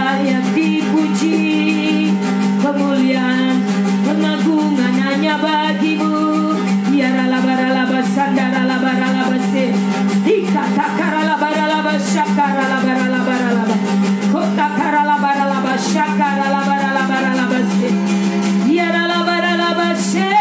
layak dipuji, kemuliaan pengagungan hanya bagimu. Ya ralabaralaba sandaralabaralabase, dikatakaralabaralaba syakaralabaralabaralaba, kotakaralabaralaba syakaralabaralabaralabase, ya ralabaralabase.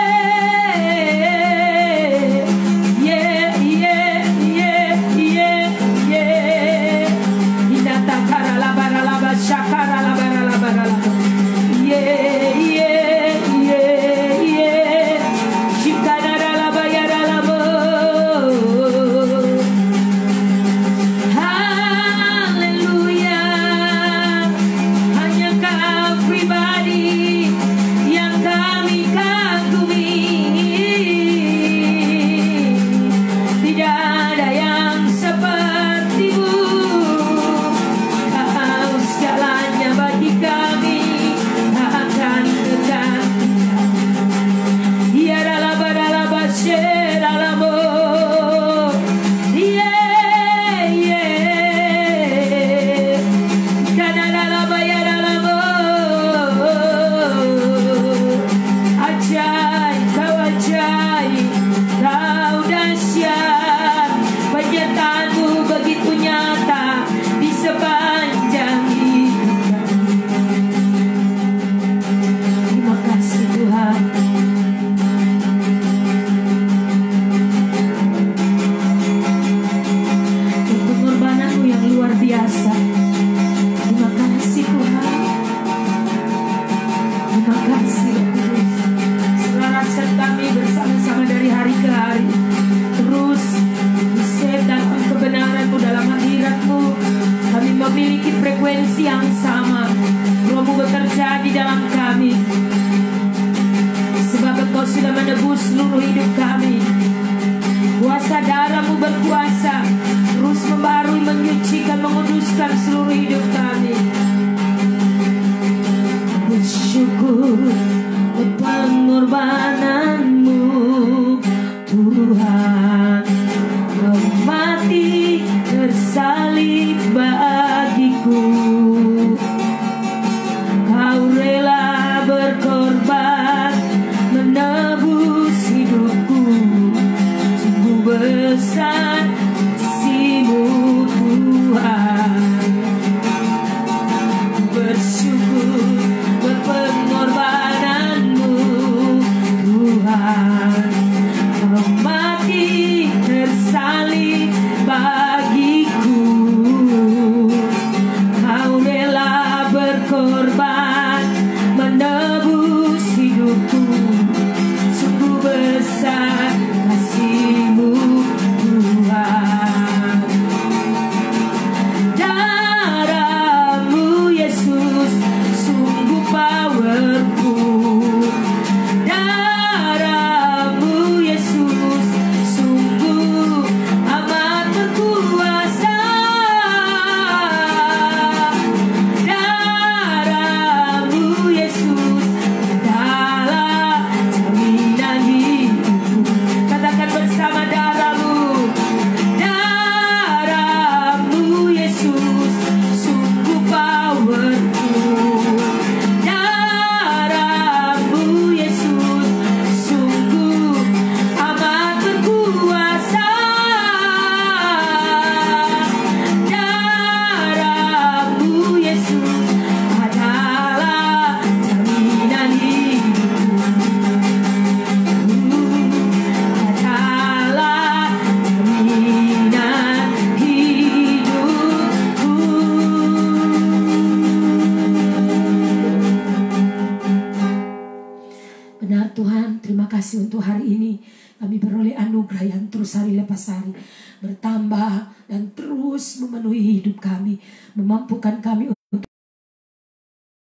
kasih untuk hari ini. Kami beroleh anugerah yang terus hari lepas hari bertambah dan terus memenuhi hidup kami, memampukan kami untuk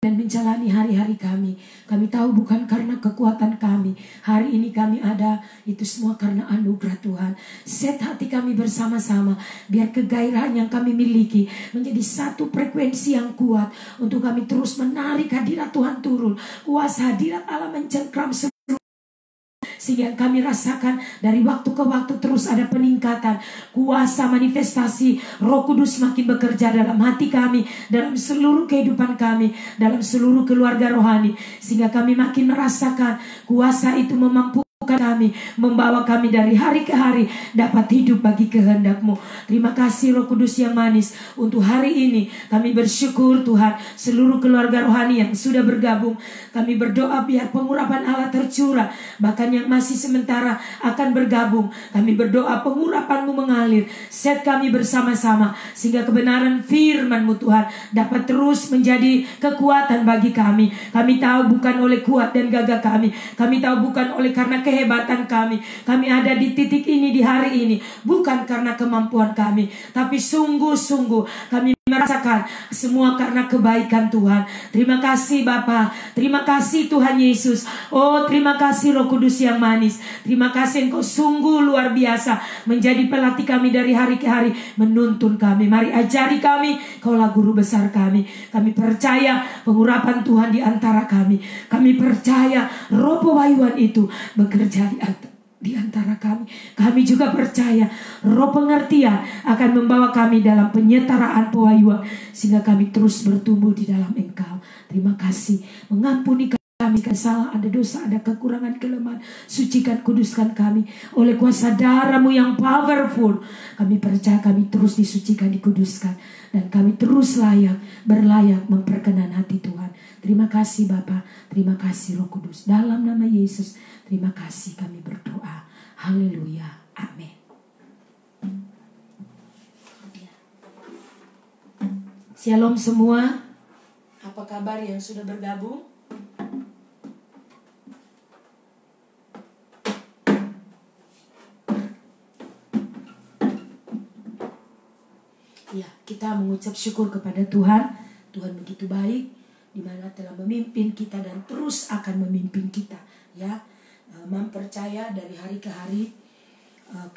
dan menjalani hari-hari kami. Kami tahu bukan karena kekuatan kami hari ini kami ada, itu semua karena anugerah Tuhan. Set hati kami bersama-sama, biar kegairahan yang kami miliki menjadi satu frekuensi yang kuat untuk kami terus menarik hadirat Tuhan turun. Kuasa hadirat Allah mencengkram sehingga kami rasakan dari waktu ke waktu terus ada peningkatan. Kuasa manifestasi Roh Kudus makin bekerja dalam hati kami, dalam seluruh kehidupan kami, dalam seluruh keluarga rohani, sehingga kami makin merasakan kuasa itu memampukan kami, membawa kami dari hari ke hari dapat hidup bagi kehendak-Mu. Terima kasih Roh Kudus yang manis. Untuk hari ini kami bersyukur Tuhan, seluruh keluarga rohani yang sudah bergabung, kami berdoa biar pengurapan Allah tercurah. Bahkan yang masih sementara akan bergabung, kami berdoa pengurapan-Mu mengalir. Set kami bersama-sama sehingga kebenaran firman-Mu Tuhan dapat terus menjadi kekuatan bagi kami. Kami tahu bukan oleh kuat dan gagah kami tahu bukan oleh karena kehebatan kami ada di titik ini di hari ini bukan karena kemampuan kami, tapi sungguh-sungguh kami merasakan semua karena kebaikan Tuhan. Terima kasih Bapa, terima kasih Tuhan Yesus. Oh, terima kasih Roh Kudus yang manis. Terima kasih Engkau sungguh luar biasa menjadi pelatih kami dari hari ke hari, menuntun kami. Mari ajari kami, Kaulah guru besar kami. Kami percaya pengurapan Tuhan di antara kami. Kami percaya roh pewahyuan itu bekerja di antara kami. Kami juga percaya roh pengertian akan membawa kami dalam penyetaraan pewahyuan, sehingga kami terus bertumbuh di dalam Engkau. Terima kasih. Mengampuni kami kesalahan, ada dosa, ada kekurangan, kelemahan. Sucikan, kuduskan kami oleh kuasa darah-Mu yang powerful. Kami percaya kami terus disucikan, dikuduskan, dan kami terus berlayak memperkenan hati Tuhan. Terima kasih Bapa, terima kasih Roh Kudus. Dalam nama Yesus, terima kasih kami berdoa. Haleluya, amin. Shalom semua. Apa kabar yang sudah bergabung? Ya, kita mengucap syukur kepada Tuhan. Tuhan begitu baik, di mana telah memimpin kita dan terus akan memimpin kita. Ya, mempercaya dari hari ke hari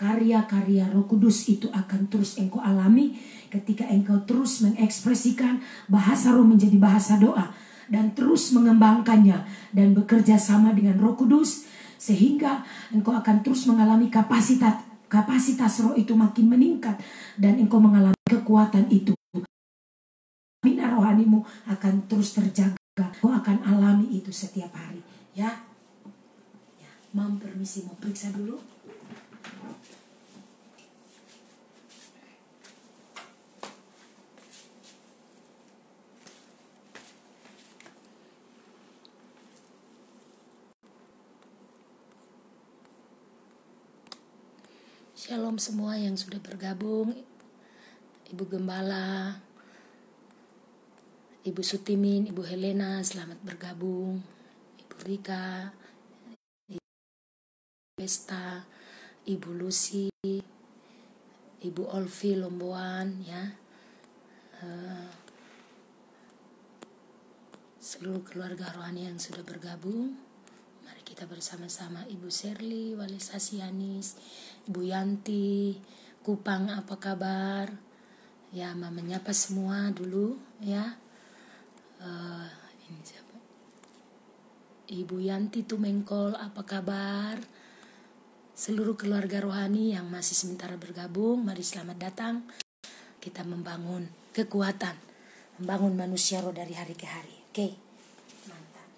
karya-karya Roh Kudus itu akan terus engkau alami ketika engkau terus mengekspresikan bahasa roh menjadi bahasa doa dan terus mengembangkannya dan bekerja sama dengan Roh Kudus, sehingga engkau akan terus mengalami kapasitas roh itu makin meningkat dan engkau mengalami kekuatan itu. Bina rohanimu akan terus terjaga. Kau akan alami itu setiap hari. Ya. Mam permisi, mau periksa dulu. Shalom semua yang sudah bergabung. Ibu Gembala, Ibu Sutimin, Ibu Helena, selamat bergabung. Ibu Rika, Ibu Besta, Ibu Lucy, Ibu Olvi Lomboan, ya, seluruh keluarga rohani yang sudah bergabung. Mari kita bersama-sama. Ibu Sherly, Wali Sasianis, Ibu Yanti, Kupang, apa kabar? Ya, Mama menyapa semua dulu, ya. Ini siapa? Ibu Yanti Tumengkol, apa kabar? Seluruh keluarga rohani yang masih sementara bergabung, mari selamat datang. Kita membangun kekuatan, membangun manusia roh dari hari ke hari. Oke, mantap.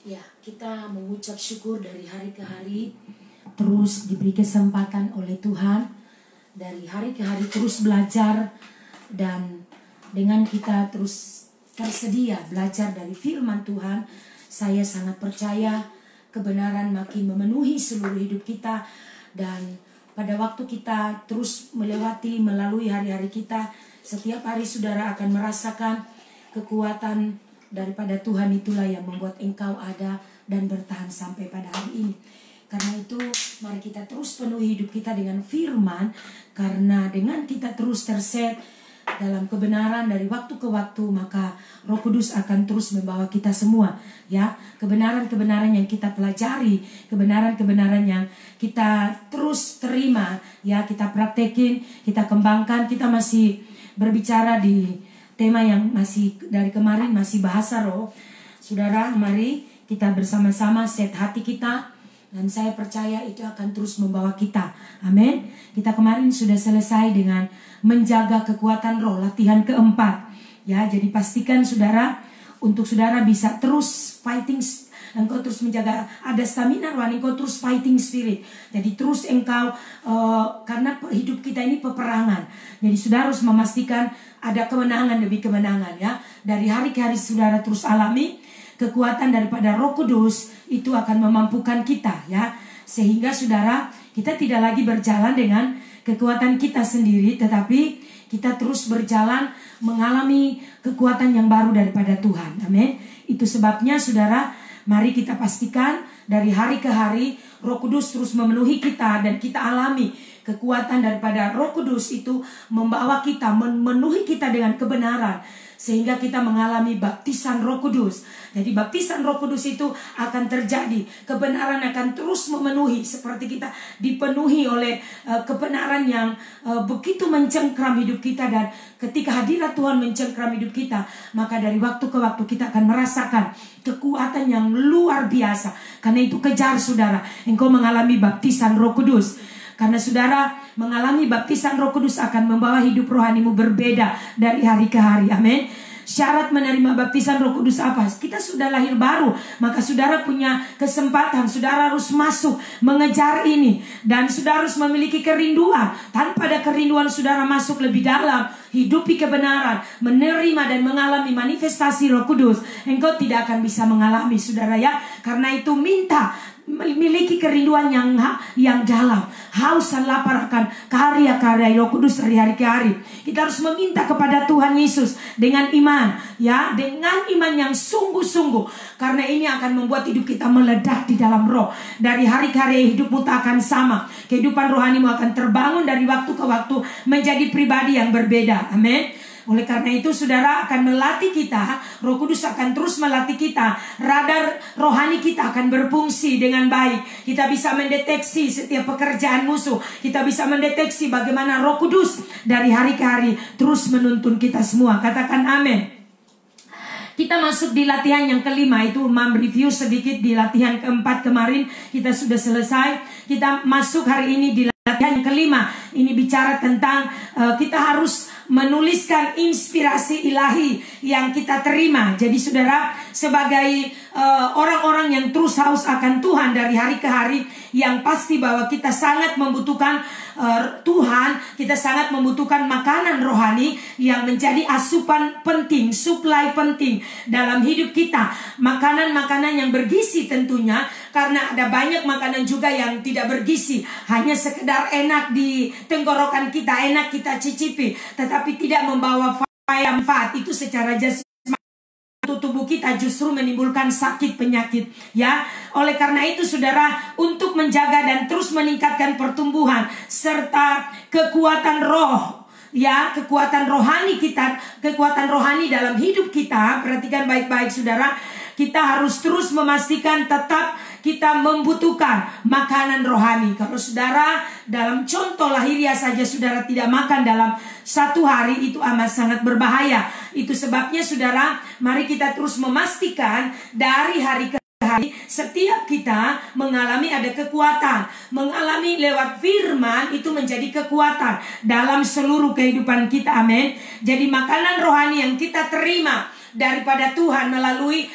Ya, kita mengucap syukur dari hari ke hari, terus diberi kesempatan oleh Tuhan dari hari ke hari terus belajar, dan dengan kita terus tersedia belajar dari firman Tuhan, saya sangat percaya kebenaran makin memenuhi seluruh hidup kita. Dan pada waktu kita terus melalui hari-hari kita, setiap hari saudara akan merasakan kekuatan daripada Tuhan. Itulah yang membuat engkau ada dan bertahan sampai pada hari ini. Karena itu mari kita terus penuhi hidup kita dengan firman, karena dengan kita terus terset dalam kebenaran dari waktu ke waktu, maka Roh Kudus akan terus membawa kita semua, ya. Kebenaran-kebenaran yang kita pelajari, kebenaran-kebenaran yang kita terus terima, ya, kita praktekin, kita kembangkan. Kita masih berbicara di tema yang masih dari kemarin, masih bahasa roh. Saudara, mari kita bersama-sama set hati kita, dan saya percaya itu akan terus membawa kita. Amin. Kita kemarin sudah selesai dengan menjaga kekuatan roh, latihan keempat. Ya, jadi pastikan saudara, untuk saudara bisa terus fighting, engkau terus menjaga, ada stamina rohani, engkau terus fighting spirit. Jadi terus engkau, karena hidup kita ini peperangan. Jadi saudara harus memastikan ada kemenangan demi kemenangan, ya. Dari hari ke hari saudara terus alami kekuatan daripada Roh Kudus, itu akan memampukan kita, ya. Sehingga saudara, kita tidak lagi berjalan dengan kekuatan kita sendiri, tetapi kita terus berjalan mengalami kekuatan yang baru daripada Tuhan. Amin. Itu sebabnya saudara, mari kita pastikan dari hari ke hari Roh Kudus terus memenuhi kita, dan kita alami kekuatan daripada Roh Kudus itu membawa kita, memenuhi kita dengan kebenaran, sehingga kita mengalami baptisan Roh Kudus. Jadi baptisan Roh Kudus itu akan terjadi, kebenaran akan terus memenuhi, seperti kita dipenuhi oleh kebenaran yang begitu mencengkram hidup kita. Dan ketika hadirat Tuhan mencengkram hidup kita, maka dari waktu ke waktu kita akan merasakan kekuatan yang luar biasa. Karena itu kejar saudara, engkau mengalami baptisan Roh Kudus. Karena saudara mengalami baptisan Roh Kudus akan membawa hidup rohanimu berbeda dari hari ke hari. Amin. Syarat menerima baptisan Roh Kudus apa? Kita sudah lahir baru, maka saudara punya kesempatan. Saudara harus masuk mengejar ini, dan saudara harus memiliki kerinduan. Tanpa ada kerinduan saudara masuk lebih dalam, hidupi kebenaran, menerima dan mengalami manifestasi Roh Kudus, engkau tidak akan bisa mengalami, saudara, ya. Karena itu minta, memiliki kerinduan yang dalam, haus dan lapar akan karya-karya Roh Kudus dari hari ke hari. Kita harus meminta kepada Tuhan Yesus dengan iman, ya, dengan iman yang sungguh-sungguh, karena ini akan membuat hidup kita meledak di dalam roh. Dari hari ke hari hidupmu tak akan sama, kehidupan rohanimu akan terbangun dari waktu ke waktu menjadi pribadi yang berbeda. Amin. Oleh karena itu saudara akan melatih kita, Roh Kudus akan terus melatih kita. Radar rohani kita akan berfungsi dengan baik. Kita bisa mendeteksi setiap pekerjaan musuh. Kita bisa mendeteksi bagaimana Roh Kudus dari hari ke hari terus menuntun kita semua. Katakan amin. Kita masuk di latihan yang kelima, itu review sedikit di latihan keempat kemarin. Kita sudah selesai. Kita masuk hari ini di latihan yang kelima. Ini bicara tentang kita harus menuliskan inspirasi ilahi yang kita terima. Jadi saudara, sebagai orang-orang yang terus haus akan Tuhan dari hari ke hari, yang pasti bahwa kita sangat membutuhkan Tuhan, kita sangat membutuhkan makanan rohani yang menjadi asupan penting, suplai penting dalam hidup kita. Makanan-makanan yang bergizi tentunya, karena ada banyak makanan juga yang tidak bergizi, hanya sekedar enak di tenggorokan kita, enak kita cicipi, tetapi tidak membawa manfaat. Itu secara jasmani untuk tubuh kita justru menimbulkan sakit penyakit, ya. Oleh karena itu saudara, untuk menjaga dan terus meningkatkan pertumbuhan serta kekuatan roh, ya, kekuatan rohani kita, kekuatan rohani dalam hidup kita, perhatikan baik-baik saudara, kita harus terus memastikan tetap kita membutuhkan makanan rohani. Kalau saudara dalam contoh lahiriah saja saudara tidak makan dalam satu hari, itu amat sangat berbahaya. Itu sebabnya saudara, mari kita terus memastikan dari hari ke hari setiap kita mengalami ada kekuatan, mengalami lewat firman itu menjadi kekuatan dalam seluruh kehidupan kita. Amin. Jadi makanan rohani yang kita terima daripada Tuhan melalui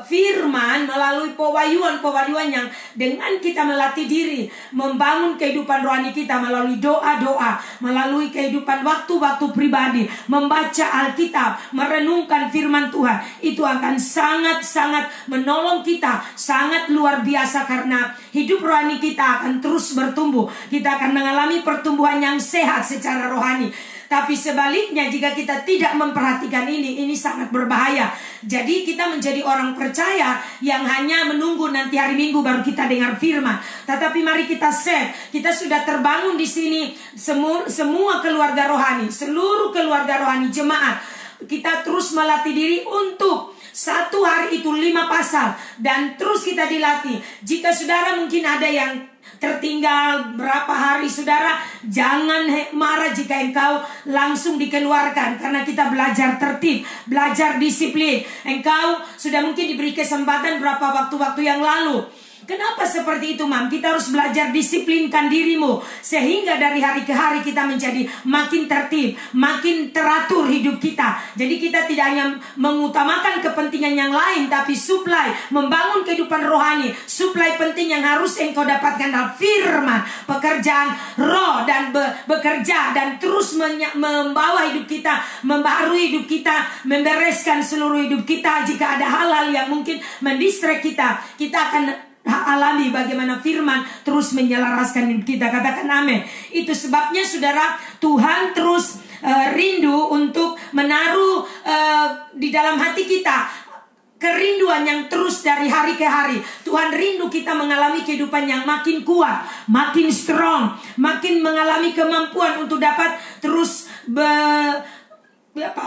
firman, melalui pewahyuan yang dengan kita melatih diri, membangun kehidupan rohani kita melalui doa-doa, melalui kehidupan waktu-waktu pribadi, membaca Alkitab, merenungkan firman Tuhan, itu akan sangat-sangat menolong kita, sangat luar biasa, karena hidup rohani kita akan terus bertumbuh. Kita akan mengalami pertumbuhan yang sehat secara rohani. Tapi sebaliknya jika kita tidak memperhatikan ini sangat berbahaya. Jadi kita menjadi orang percaya yang hanya menunggu nanti hari Minggu baru kita dengar firman. Tetapi mari kita set, kita sudah terbangun di sini semua keluarga rohani, seluruh keluarga rohani jemaat. Kita terus melatih diri untuk satu hari itu 5 pasal dan terus kita dilatih. Jika saudara mungkin ada yang tertinggal berapa hari, saudara jangan marah jika engkau langsung dikeluarkan, karena kita belajar tertib, belajar disiplin. Engkau sudah mungkin diberi kesempatan berapa waktu-waktu yang lalu. Kenapa seperti itu, Mam? Kita harus belajar disiplinkan dirimu, sehingga dari hari ke hari kita menjadi makin tertib, makin teratur hidup kita. Jadi kita tidak hanya mengutamakan kepentingan yang lain, tapi supply, membangun kehidupan rohani. Supply penting yang harus engkau dapatkan adalah firman, pekerjaan roh, dan bekerja dan terus membawa hidup kita, membaharui hidup kita, membereskan seluruh hidup kita. Jika ada hal-hal yang mungkin mendistract kita, kita akan alami bagaimana firman terus menyelaraskan hidup kita. Katakan amin. Itu sebabnya saudara, Tuhan terus rindu untuk menaruh di dalam hati kita kerinduan yang terus dari hari ke hari. Tuhan rindu kita mengalami kehidupan yang makin kuat, makin strong, makin mengalami kemampuan untuk dapat terus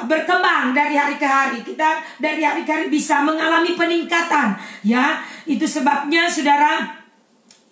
berkembang dari hari ke hari. Kita dari hari ke hari bisa mengalami peningkatan, ya. Itu sebabnya saudara,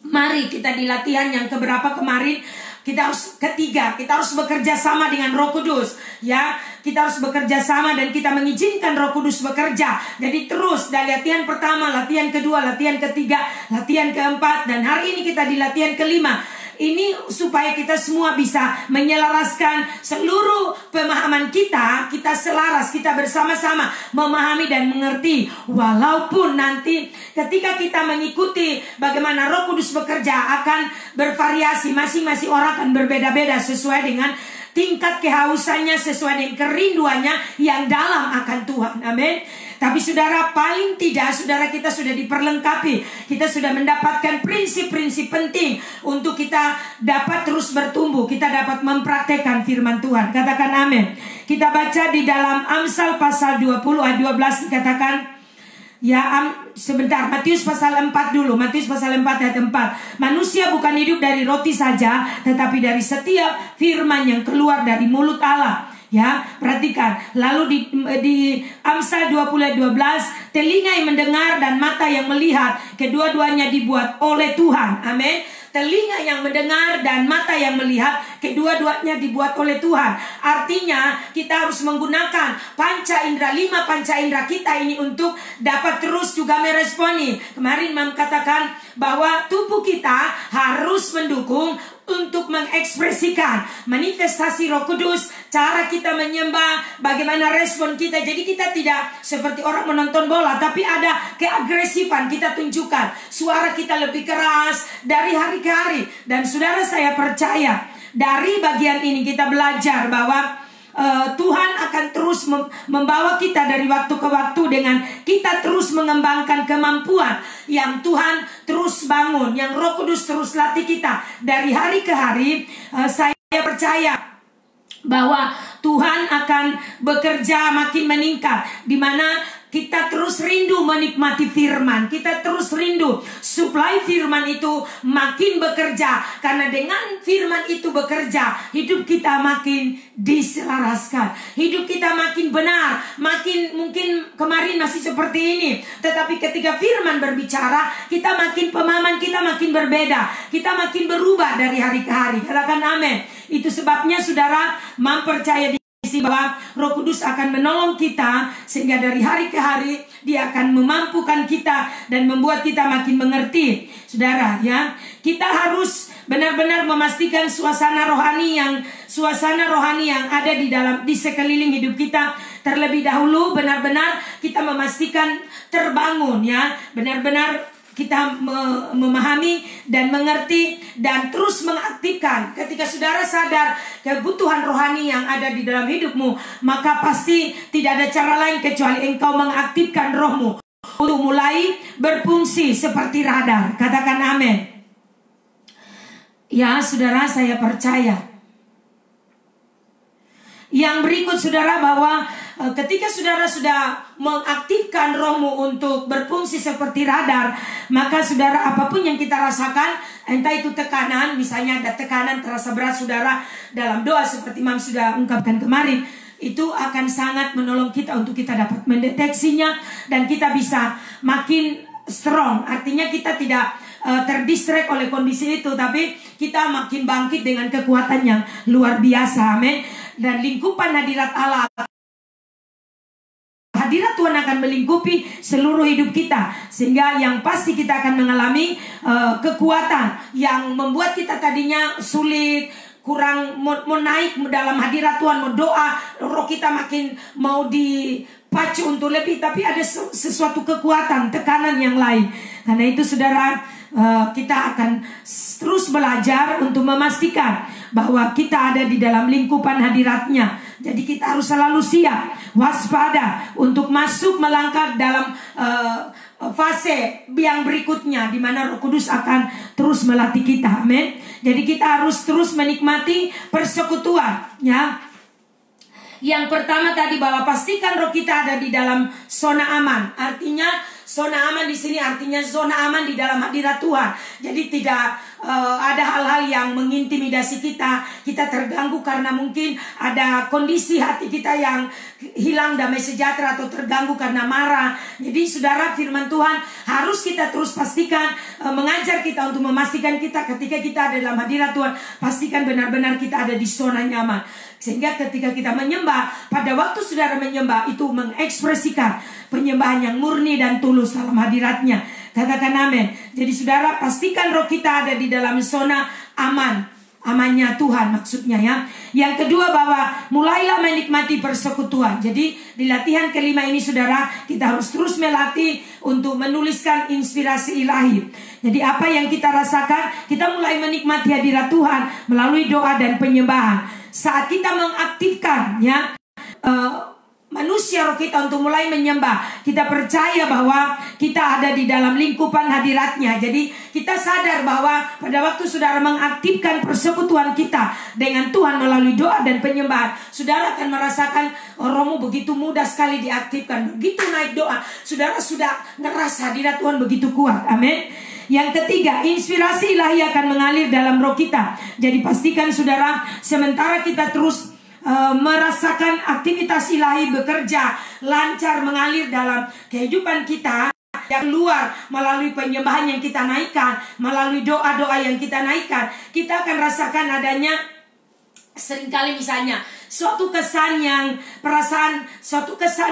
mari kita di latihan yang keberapa kemarin, kita harus ketiga, kita harus bekerja sama dengan Roh Kudus, ya. Kita harus bekerja sama dan kita mengizinkan Roh Kudus bekerja. Jadi terus dari latihan pertama, latihan kedua, latihan ketiga, latihan keempat, dan hari ini kita di latihan kelima. Ini supaya kita semua bisa menyelaraskan seluruh pemahaman kita. Kita selaras, kita bersama-sama memahami dan mengerti. Walaupun nanti ketika kita mengikuti bagaimana Roh Kudus bekerja akan bervariasi. Masing-masing orang akan berbeda-beda sesuai dengan tingkat kehausannya, sesuai dengan kerinduannya yang dalam akan Tuhan. Amin. Tapi saudara, paling tidak saudara kita sudah diperlengkapi. Kita sudah mendapatkan prinsip-prinsip penting untuk kita dapat terus bertumbuh. Kita dapat mempraktekkan firman Tuhan. Katakan amin. Kita baca di dalam Amsal pasal 20 ayat 12 dikatakan, sebentar, Matius pasal 4 dulu. Matius pasal 4 ayat 4. Manusia bukan hidup dari roti saja, tetapi dari setiap firman yang keluar dari mulut Allah. Ya, perhatikan. Lalu di Amsal 20 ayat 12, telinga yang mendengar dan mata yang melihat, kedua-duanya dibuat oleh Tuhan. Amin. Telinga yang mendengar dan mata yang melihat, kedua-duanya dibuat oleh Tuhan. Artinya kita harus menggunakan panca indera, 5 panca indera kita ini untuk dapat terus juga meresponi. Kemarin Mam katakan bahwa tubuh kita harus mendukung untuk mengekspresikan manifestasi Roh Kudus, cara kita menyembah, bagaimana respon kita. Jadi kita tidak seperti orang menonton bola, tapi ada keagresifan kita tunjukkan. Suara kita lebih keras dari hari ke hari. Dan saudara, saya percaya dari bagian ini kita belajar bahwa Tuhan akan terus membawa kita dari waktu ke waktu dengan kita terus mengembangkan kemampuan yang Tuhan terus bangun, yang Roh Kudus terus latih kita dari hari ke hari. Saya percaya bahwa Tuhan akan bekerja makin meningkat, di mana kita terus rindu menikmati firman. Kita terus rindu supply firman itu makin bekerja. Karena dengan firman itu bekerja, hidup kita makin diselaraskan, hidup kita makin benar. Makin mungkin kemarin masih seperti ini, tetapi ketika firman berbicara, kita makin pemahaman kita makin berbeda. Kita makin berubah dari hari ke hari. Katakan amin. Itu sebabnya saudara mempercayai bahwa Roh Kudus akan menolong kita, sehingga dari hari ke hari Dia akan memampukan kita dan membuat kita makin mengerti. Saudara, ya, kita harus benar-benar memastikan suasana rohani yang ada di sekeliling hidup kita. Terlebih dahulu benar-benar kita memastikan terbangun, ya, benar-benar kita memahami dan mengerti dan terus mengaktifkan. Ketika saudara sadar kebutuhan rohani yang ada di dalam hidupmu, maka pasti tidak ada cara lain kecuali engkau mengaktifkan rohmu untuk mulai berfungsi seperti radar. Katakan amin. Ya saudara, saya percaya Yang berikut saudara, bahwa ketika saudara sudah mengaktifkan rohmu untuk berfungsi seperti radar, maka saudara, apapun yang kita rasakan, entah itu tekanan, misalnya ada tekanan terasa berat saudara, dalam doa seperti Mam sudah ungkapkan kemarin, itu akan sangat menolong kita untuk kita dapat mendeteksinya, dan kita bisa makin strong. Artinya kita tidak terdistract oleh kondisi itu, tapi kita makin bangkit dengan kekuatan yang luar biasa. Amin. Dan lingkupan hadirat Allah, hadirat Tuhan akan melingkupi seluruh hidup kita, sehingga yang pasti kita akan mengalami kekuatan yang membuat kita tadinya sulit, kurang mau naik dalam hadirat Tuhan, mau doa, roh kita makin mau dipacu untuk lebih, tapi ada sesuatu kekuatan, tekanan yang lain. Karena itu saudara, kita akan terus belajar untuk memastikan bahwa kita ada di dalam lingkupan hadiratnya. Jadi kita harus selalu siap, waspada untuk masuk melangkah dalam fase yang berikutnya, di mana Roh Kudus akan terus melatih kita. Amin. Jadi kita harus terus menikmati persekutuan, ya. Yang pertama tadi, bahwa pastikan roh kita ada di dalam zona aman. Artinya zona aman di sini artinya zona aman di dalam hadirat Tuhan. Jadi tidak ada hal-hal yang mengintimidasi kita. Kita terganggu karena mungkin ada kondisi hati kita yang hilang damai sejahtera, atau terganggu karena marah. Jadi saudara, firman Tuhan harus kita terus pastikan, mengajar kita untuk memastikan kita ketika kita ada dalam hadirat Tuhan, pastikan benar-benar kita ada di zona nyaman. Sehingga ketika kita menyembah, pada waktu saudara menyembah, itu mengekspresikan penyembahan yang murni dan tulus dalam hadiratnya. Katakan amin. Jadi saudara, pastikan roh kita ada di dalam zona aman, amannya Tuhan maksudnya, ya. Yang kedua, bahwa mulailah menikmati persekutuan. Jadi di latihan kelima ini saudara, kita harus terus melatih untuk menuliskan inspirasi ilahi. Jadi apa yang kita rasakan, kita mulai menikmati hadirat Tuhan melalui doa dan penyembahan. Saat kita mengaktifkan, ya, manusia roh kita untuk mulai menyembah, kita percaya bahwa kita ada di dalam lingkupan hadiratnya. Jadi kita sadar bahwa pada waktu saudara mengaktifkan persekutuan kita dengan Tuhan melalui doa dan penyembahan, saudara akan merasakan rohmu begitu mudah sekali diaktifkan. Begitu naik doa, saudara sudah ngerasa hadirat Tuhan begitu kuat. Amin. Yang ketiga, inspirasi ilahi akan mengalir dalam roh kita. Jadi pastikan saudara, sementara kita terus merasakan aktivitas ilahi bekerja lancar mengalir dalam kehidupan kita yang luar, melalui penyembahan yang kita naikkan, melalui doa-doa yang kita naikkan, kita akan rasakan adanya seringkali misalnya suatu kesan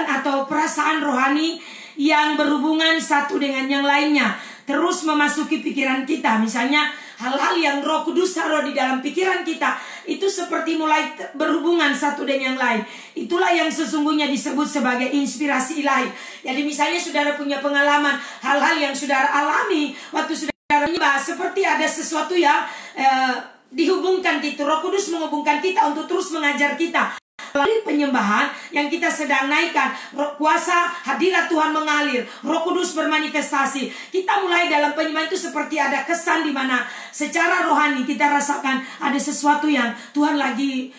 atau perasaan rohani yang berhubungan satu dengan yang lainnya, terus memasuki pikiran kita. Misalnya hal-hal yang Roh Kudus taruh di dalam pikiran kita, itu seperti mulai berhubungan satu dengan yang lain. Itulah yang sesungguhnya disebut sebagai inspirasi ilahi. Jadi misalnya saudara punya pengalaman hal-hal yang saudara alami waktu saudara menyembah, seperti ada sesuatu yang dihubungkan gitu. Roh Kudus menghubungkan kita untuk terus mengajar kita melalui penyembahan yang kita sedang naikkan. Kuasa hadirat Tuhan mengalir, Roh Kudus bermanifestasi. Kita mulai dalam penyembahan itu seperti ada kesan di mana secara rohani kita rasakan ada sesuatu yang Tuhan lagi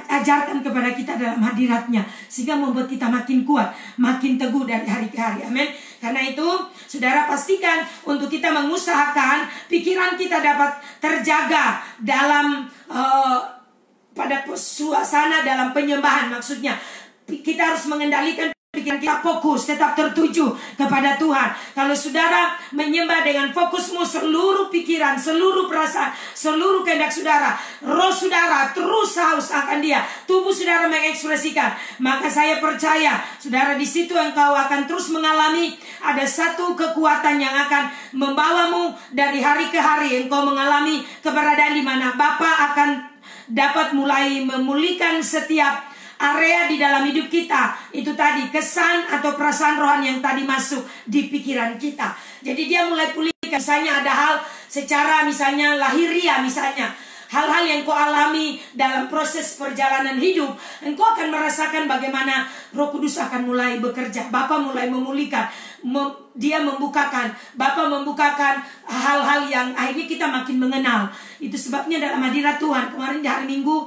ajarkan kepada kita dalam hadiratnya, sehingga membuat kita makin kuat, makin teguh dari hari ke hari. Amin. Karena itu saudara, pastikan untuk kita mengusahakan pikiran kita dapat terjaga dalam pada suasana dalam penyembahan. Maksudnya kita harus mengendalikan pikiran kita, fokus, tetap tertuju kepada Tuhan. Kalau saudara menyembah dengan fokusmu, seluruh pikiran, seluruh perasaan, seluruh kehendak saudara, roh saudara terus haus akan Dia, tubuh saudara mengekspresikan, maka saya percaya saudara, di situ engkau akan terus mengalami ada satu kekuatan yang akan membawamu dari hari ke hari. Engkau mengalami keberadaan di mana Bapa akan dapat mulai memulihkan setiap area di dalam hidup kita. Itu tadi kesan atau perasaan rohani yang tadi masuk di pikiran kita. Jadi Dia mulai pulihkan. Misalnya ada hal secara misalnya lahiriah, misalnya hal-hal yang kau alami dalam proses perjalanan hidup, engkau akan merasakan bagaimana Roh Kudus akan mulai bekerja. Bapa mulai memulihkan. dia membukakan, Bapa membukakan hal-hal yang akhirnya kita makin mengenal. Itu sebabnya dalam hadirat Tuhan kemarin di hari Minggu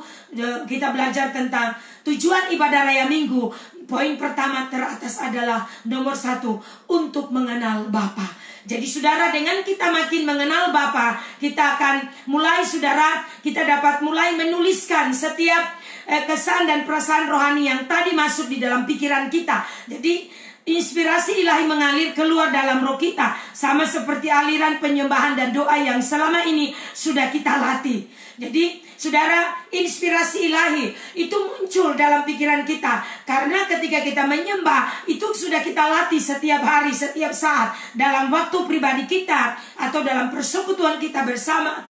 kita belajar tentang tujuan ibadah raya Minggu. Poin pertama teratas adalah nomor 1, untuk mengenal Bapa. Jadi saudara, dengan kita makin mengenal Bapa, kita akan mulai, saudara, kita dapat mulai menuliskan setiap kesan dan perasaan rohani yang tadi masuk di dalam pikiran kita. Jadi inspirasi ilahi mengalir keluar dalam roh kita, sama seperti aliran penyembahan dan doa yang selama ini sudah kita latih. Jadi saudara, inspirasi ilahi itu muncul dalam pikiran kita karena ketika kita menyembah, itu sudah kita latih setiap hari, setiap saat, dalam waktu pribadi kita atau dalam persekutuan kita bersama,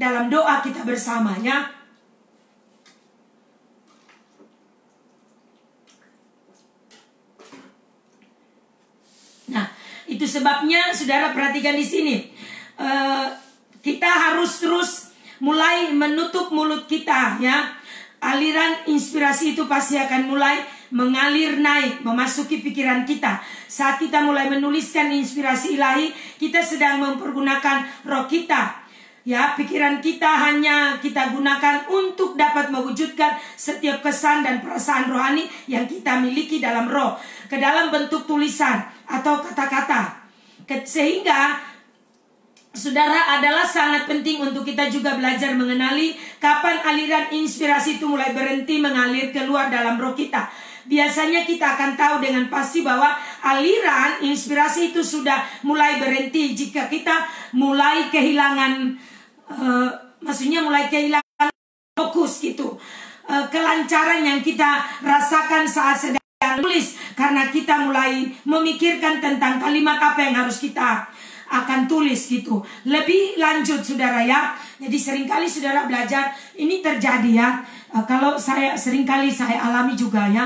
dalam doa kita bersamanya. Nah, itu sebabnya saudara perhatikan di sini. Kita harus terus mulai menutup mulut kita, ya. Aliran inspirasi itu pasti akan mulai mengalir naik, memasuki pikiran kita. Saat kita mulai menuliskan inspirasi ilahi, kita sedang mempergunakan roh kita. Ya, pikiran kita hanya kita gunakan untuk dapat mewujudkan setiap kesan dan perasaan rohani yang kita miliki dalam roh ke dalam bentuk tulisan atau kata-kata. Sehingga saudara, adalah sangat penting untuk kita juga belajar mengenali kapan aliran inspirasi itu mulai berhenti mengalir keluar dalam roh kita. Biasanya kita akan tahu dengan pasti bahwa aliran inspirasi itu sudah mulai berhenti jika kita mulai kehilangan maksudnya mulai kehilangan fokus gitu. Kelancaran yang kita rasakan saat sedang tulis karena kita mulai memikirkan tentang kalimat apa yang harus kita akan tulis gitu. Lebih lanjut saudara, ya. Jadi seringkali saudara belajar, ini terjadi, ya. Kalau seringkali saya alami juga, ya,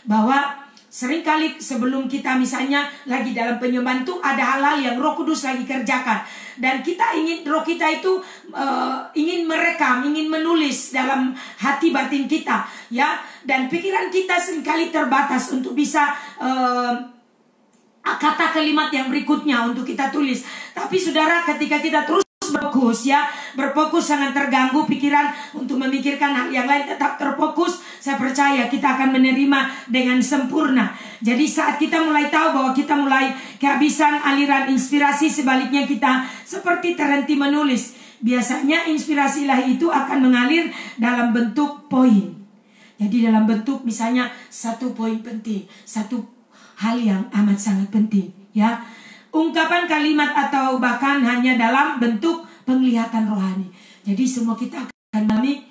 bahwa seringkali sebelum kita misalnya lagi dalam penyembahan itu ada hal-hal yang Roh Kudus lagi kerjakan, dan kita ingin, roh kita itu ingin merekam, ingin menulis dalam hati batin kita, ya. Dan pikiran kita seringkali terbatas untuk bisa kata kalimat yang berikutnya untuk kita tulis. Tapi saudara, ketika kita terus berfokus, ya, berfokus sangat terganggu pikiran untuk memikirkan hal yang lain, tetap terfokus, saya percaya kita akan menerima dengan sempurna. Jadi saat kita mulai tahu bahwa kita mulai kehabisan aliran inspirasi, sebaliknya kita seperti terhenti menulis. Biasanya inspirasi ilahi itu akan mengalir dalam bentuk poin. Jadi dalam bentuk misalnya satu poin penting, satu hal yang amat sangat penting, ya. Ungkapan kalimat atau bahkan hanya dalam bentuk penglihatan rohani. Jadi semua kita akan mengalami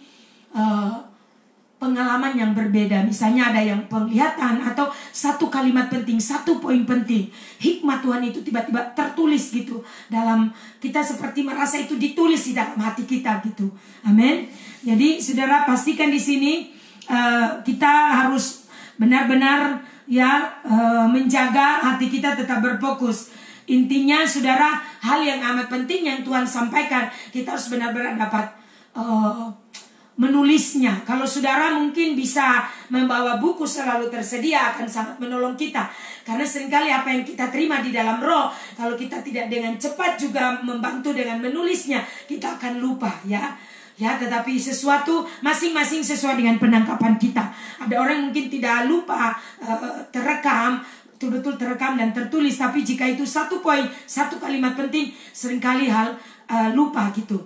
pengalaman yang berbeda. Misalnya ada yang penglihatan atau satu kalimat penting, satu poin penting. Hikmat Tuhan itu tiba-tiba tertulis gitu dalam kita, seperti merasa itu ditulis di dalam hati kita gitu. Amin. Jadi saudara pastikan di sini kita harus benar-benar, ya, menjaga hati kita tetap berfokus. Intinya saudara, hal yang amat penting yang Tuhan sampaikan, kita harus benar-benar dapat menulisnya. Kalau saudara mungkin bisa membawa buku selalu tersedia, akan sangat menolong kita. Karena seringkali apa yang kita terima di dalam roh, kalau kita tidak dengan cepat juga membantu dengan menulisnya, kita akan lupa, ya. Ya, tetapi sesuatu masing-masing sesuai dengan penangkapan kita. Ada orang mungkin tidak lupa terekam, betul-betul terekam dan tertulis. Tapi jika itu satu poin, satu kalimat penting, seringkali hal lupa gitu.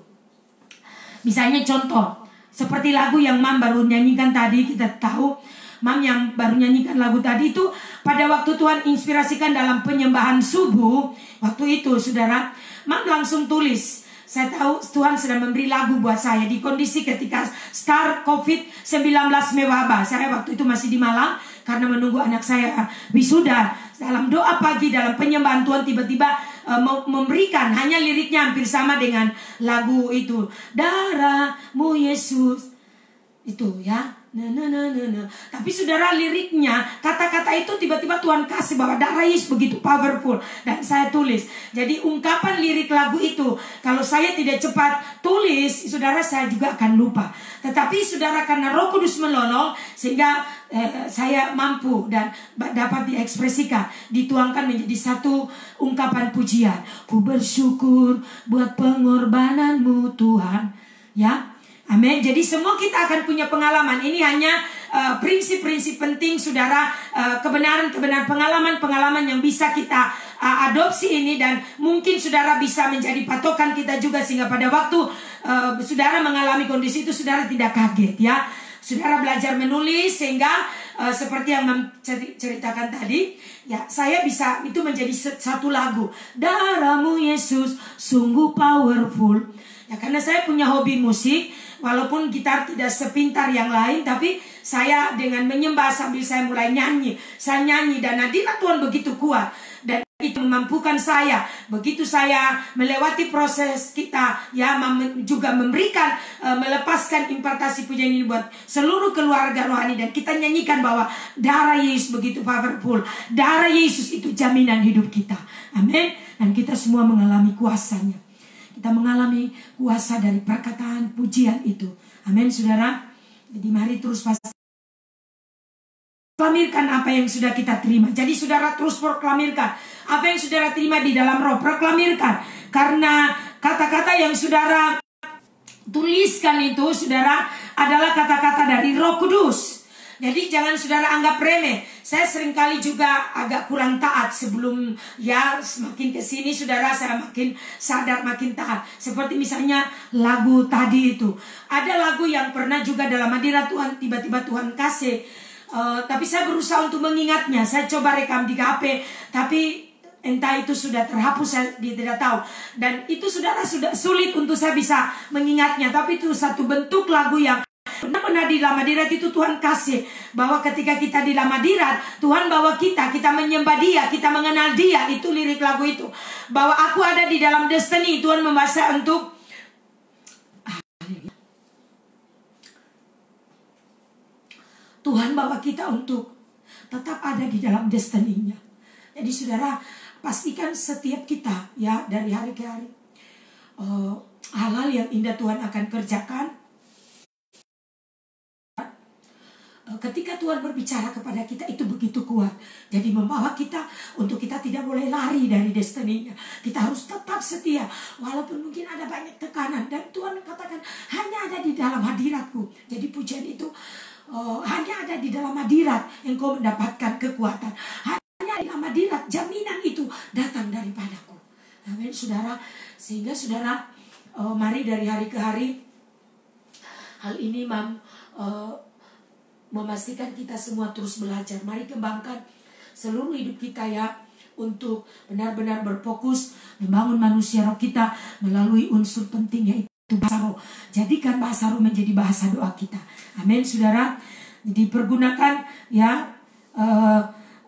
Misalnya contoh, seperti lagu yang Mam baru nyanyikan tadi, kita tahu Mam yang baru nyanyikan lagu tadi itu pada waktu Tuhan inspirasikan dalam penyembahan subuh. Waktu itu saudara, Mam langsung tulis. Saya tahu Tuhan sedang memberi lagu buat saya di kondisi ketika start COVID-19 mewabah. Saya waktu itu masih di Malang karena menunggu anak saya wisuda. Dalam doa pagi, dalam penyembahan, Tuhan tiba-tiba memberikan, hanya liriknya hampir sama dengan lagu itu. Darah-Mu Yesus. Itu, ya. Nah. Tapi saudara, liriknya, kata-kata itu tiba-tiba Tuhan kasih bahwa darah Yesus begitu powerful. Dan saya tulis. Jadi ungkapan lirik lagu itu, kalau saya tidak cepat tulis, saudara, saya juga akan lupa. Tetapi saudara, karena Roh Kudus menolong, sehingga saya mampu dan dapat diekspresikan, dituangkan menjadi satu ungkapan pujian. Ku bersyukur buat pengorbananmu Tuhan. Ya, amin. Jadi semua kita akan punya pengalaman. Ini hanya prinsip-prinsip penting, saudara. Kebenaran-kebenaran, pengalaman-pengalaman yang bisa kita adopsi ini. Dan mungkin saudara bisa menjadi patokan kita juga. Sehingga pada waktu saudara mengalami kondisi itu, saudara tidak kaget, ya. Saudara belajar menulis sehingga seperti yang ceritakan tadi, ya, saya bisa itu menjadi satu lagu. Darahmu Yesus sungguh powerful. Ya, karena saya punya hobi musik. Walaupun gitar tidak sepintar yang lain, tapi saya dengan menyembah sambil saya mulai nyanyi. Saya nyanyi dan hadirat Tuhan begitu kuat. Dan itu memampukan saya. Begitu saya melewati proses kita, ya, juga memberikan, melepaskan impartasi pujian ini buat seluruh keluarga rohani. Dan kita nyanyikan bahwa darah Yesus begitu powerful. Darah Yesus itu jaminan hidup kita. Amin. Dan kita semua mengalami kuasanya. Kita mengalami kuasa dari perkataan pujian itu. Amin, saudara. Jadi mari terus proklamirkan apa yang sudah kita terima. Jadi saudara terus proklamirkan apa yang saudara terima di dalam Roh. Proklamirkan. Karena kata-kata yang saudara tuliskan itu, saudara, adalah kata-kata dari Roh Kudus. Jadi jangan saudara anggap remeh. Saya seringkali juga agak kurang taat sebelum, ya, semakin kesini saudara saya makin sadar, makin taat. Seperti misalnya lagu tadi itu. Ada lagu yang pernah juga dalam hadirat Tuhan tiba-tiba Tuhan kasih. Tapi saya berusaha untuk mengingatnya. Saya coba rekam di HP, tapi entah itu sudah terhapus, saya tidak tahu. Dan itu saudara sudah sulit untuk saya bisa mengingatnya. Tapi itu satu bentuk lagu yang benar-benar di dalam hadirat itu Tuhan kasih. Bahwa ketika kita di dalam hadirat, Tuhan bawa kita menyembah Dia, kita mengenal Dia. Itu lirik lagu itu. Bahwa aku ada di dalam destiny. Tuhan membaca untuk Tuhan bawa kita untuk tetap ada di dalam destiny-Nya. Jadi saudara, pastikan setiap kita, ya, dari hari ke hari, hal-hal yang indah Tuhan akan kerjakan. Ketika Tuhan berbicara kepada kita itu begitu kuat. Jadi membawa kita untuk kita tidak boleh lari dari destiny-Nya. Kita harus tetap setia. Walaupun mungkin ada banyak tekanan. Dan Tuhan katakan hanya ada di dalam hadiratku. Jadi pujian itu hanya ada di dalam hadirat yang kau mendapatkan kekuatan. Hanya di dalam hadirat jaminan itu datang daripadaku. Amin, saudara. Sehingga saudara, mari dari hari ke hari hal ini memastikan kita semua terus belajar. Mari kembangkan seluruh hidup kita, ya, untuk benar-benar berfokus membangun manusia roh kita melalui unsur penting yaitu bahasa roh. Jadikan bahasa roh menjadi bahasa doa kita. Amin, saudara. Jadi pergunakan, ya,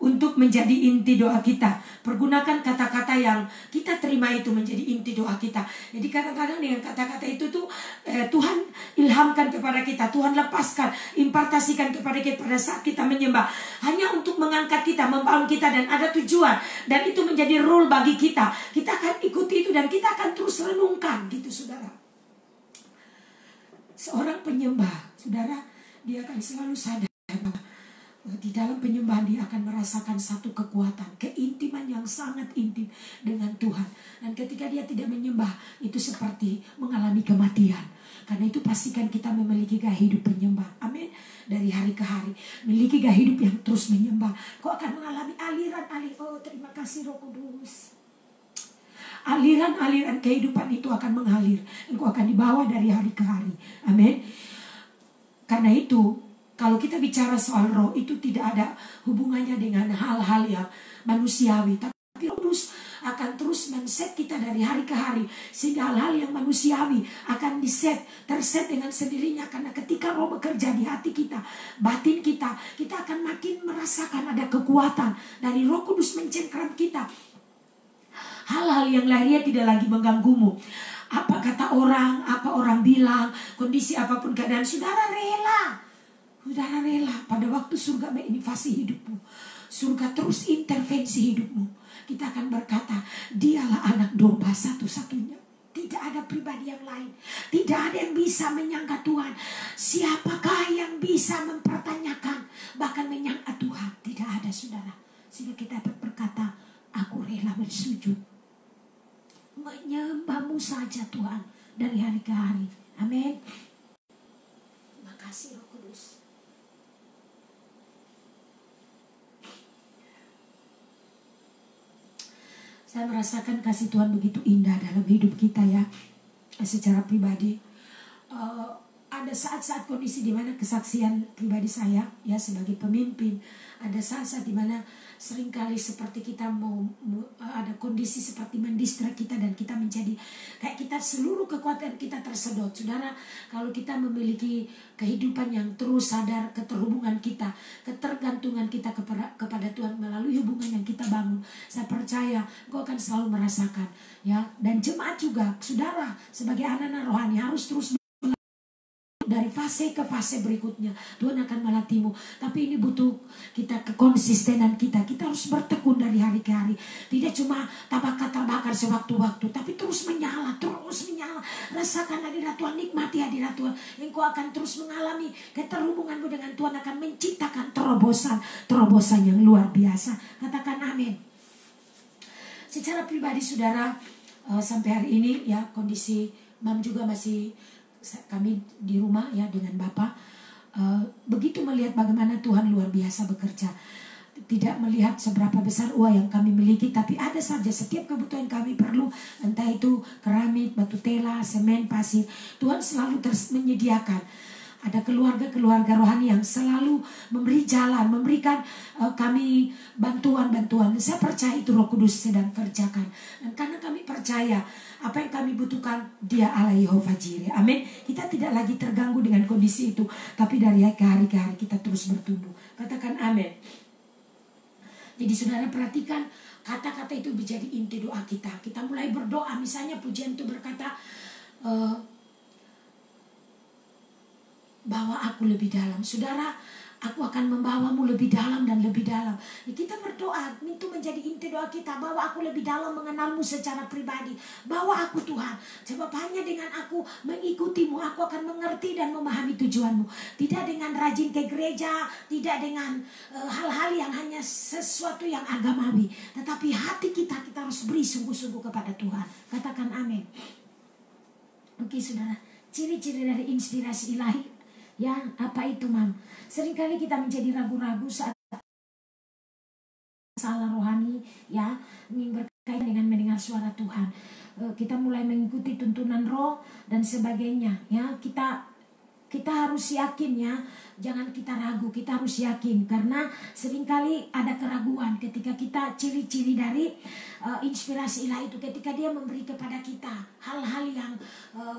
untuk menjadi inti doa kita. Pergunakan kata-kata yang kita terima itu menjadi inti doa kita. Jadi kadang-kadang dengan kata-kata itu tuh Tuhan ilhamkan kepada kita, Tuhan lepaskan, impartasikan kepada kita pada saat kita menyembah. Hanya untuk mengangkat kita, membangun kita, dan ada tujuan. Dan itu menjadi rule bagi kita. Kita akan ikuti itu dan kita akan terus renungkan, gitu saudara. Seorang penyembah, saudara, dia akan selalu sadar di dalam penyembahan dia akan merasakan satu kekuatan, keintiman yang sangat intim dengan Tuhan. Dan ketika dia tidak menyembah, itu seperti mengalami kematian. Karena itu pastikan kita memiliki gaya hidup penyembah. Amin. Dari hari ke hari memiliki gaya hidup yang terus menyembah. Kau akan mengalami aliran-aliran. Oh, terima kasih Roh Kudus. Aliran-aliran kehidupan itu akan mengalir. Engkau akan dibawa dari hari ke hari. Amin. Karena itu, kalau kita bicara soal roh, itu tidak ada hubungannya dengan hal-hal yang manusiawi. Tapi Roh Kudus akan terus men-set kita dari hari ke hari. Sehingga hal-hal yang manusiawi akan terset dengan sendirinya. Karena ketika roh bekerja di hati kita, batin kita, kita akan makin merasakan ada kekuatan dari Roh Kudus mencengkram kita. Hal-hal yang lahirnya tidak lagi mengganggumu. Apa kata orang, apa orang bilang, kondisi apapun keadaan, saudara rela Saudara rela pada waktu surga menginvasi hidupmu, surga terus intervensi hidupmu, kita akan berkata, dialah anak domba satu-satunya. Tidak ada pribadi yang lain. Tidak ada yang bisa menyangka Tuhan. Siapakah yang bisa mempertanyakan, bahkan menyangka Tuhan? Tidak ada, saudara. Sehingga kita dapat berkata, aku rela bersujud, menyembah-Mu saja Tuhan, dari hari ke hari. Amin. Terima kasih Roh Kudus. Saya merasakan kasih Tuhan begitu indah dalam hidup kita ya. Secara pribadi, ada saat-saat kondisi di mana kesaksian pribadi saya ya sebagai pemimpin, ada saat-saat di mana seringkali seperti kita mau ada kondisi seperti mendistrak kita, dan kita menjadi kayak kita seluruh kekuatan kita tersedot. Saudara, kalau kita memiliki kehidupan yang terus sadar keterhubungan kita, ketergantungan kita kepada Tuhan melalui hubungan yang kita bangun, saya percaya kau akan selalu merasakan ya. Dan jemaat juga, saudara, sebagai anak-anak rohani harus terus dari fase ke fase berikutnya. Tuhan akan melatihmu. Tapi ini butuh kita kekonsistenan kita. Kita harus bertekun dari hari ke hari. Tidak cuma terbakar sewaktu-waktu, tapi terus menyala, terus menyala. Rasakan hadirat Tuhan, nikmati hadirat Tuhan. Engkau akan terus mengalami keterhubunganmu dengan Tuhan, akan menciptakan terobosan yang luar biasa. Katakan amin. Secara pribadi saudara, sampai hari ini ya kondisi Mam juga masih, kami di rumah ya dengan Bapak, begitu melihat bagaimana Tuhan luar biasa bekerja. Tidak melihat seberapa besar uang yang kami miliki, tapi ada saja setiap kebutuhan kami perlu, entah itu keramik, batu tela, semen, pasir, Tuhan selalu terus menyediakan. Ada keluarga-keluarga rohani yang selalu memberi jalan, memberikan kami bantuan-bantuan. Saya percaya itu Roh Kudus sedang kerjakan. Dan karena kami percaya apa yang kami butuhkan, Dia Allah Yehova Jireh. Amin. Kita tidak lagi terganggu dengan kondisi itu, tapi dari hari ke hari kita terus bertumbuh. Katakan amin. Jadi saudara perhatikan, kata-kata itu menjadi inti doa kita. Kita mulai berdoa, misalnya pujian itu berkata, bawa aku lebih dalam. Saudara, aku akan membawamu lebih dalam dan lebih dalam. Kita berdoa, itu menjadi inti doa kita. Bawa aku lebih dalam mengenalmu secara pribadi. Bawa aku Tuhan. Sebab hanya dengan aku mengikutimu, aku akan mengerti dan memahami tujuanmu. Tidak dengan rajin ke gereja, tidak dengan hal-hal yang hanya sesuatu yang agamawi. Tetapi hati kita harus beri sungguh-sungguh kepada Tuhan. Katakan amin. Oke saudara, ciri-ciri dari inspirasi ilahi. Ya, apa itu Mam? Seringkali kita menjadi ragu-ragu saat salah rohani, ya, berkaitan dengan mendengar suara Tuhan. Kita mulai mengikuti tuntunan roh dan sebagainya. Ya, kita harus yakin ya, jangan kita ragu, kita harus yakin. Karena seringkali ada keraguan ketika kita, ciri-ciri dari inspirasi ilahi itu ketika Dia memberi kepada kita hal-hal yang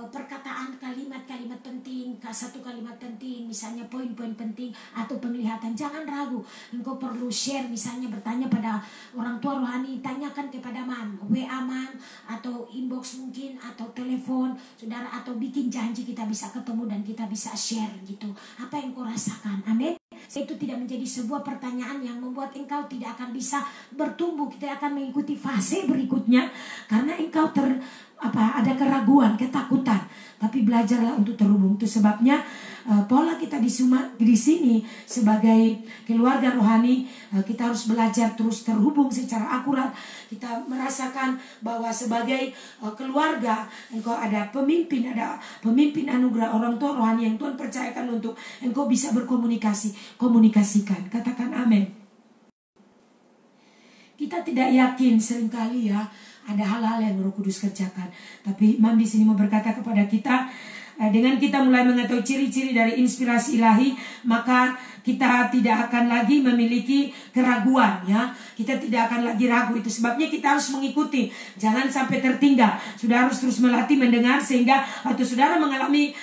perkataan, kalimat-kalimat penting, satu kalimat penting, misalnya poin-poin penting atau penglihatan, jangan ragu. Engkau perlu share, misalnya bertanya pada orang tua rohani, tanyakan kepada Mam, WA Mam, atau inbox mungkin, atau telepon saudara, atau bikin janji kita bisa ketemu dan kita bisa share gitu. Apa yang kau rasakan? Amin. Itu tidak menjadi sebuah pertanyaan yang membuat engkau tidak akan bisa bertumbuh. Kita akan mengikuti fase berikutnya karena engkau ada keraguan, ketakutan. Tapi belajarlah untuk terhubung. Itu sebabnya pola kita di sini sebagai keluarga rohani, kita harus belajar terus terhubung secara akurat. Kita merasakan bahwa sebagai keluarga engkau ada pemimpin anugerah orang tua rohani yang Tuhan percayakan untuk engkau bisa berkomunikasi. Komunikasikan. Katakan amin. Kita tidak yakin seringkali ya, ada hal-hal yang Roh Kudus kerjakan. Tapi Mam di sini mau berkata kepada kita, dengan kita mulai mengetahui ciri-ciri dari inspirasi ilahi, maka kita tidak akan lagi memiliki keraguan ya. Kita tidak akan lagi ragu. Itu sebabnya kita harus mengikuti. Jangan sampai tertinggal. Sudah harus terus melatih mendengar sehingga waktu saudara mengalami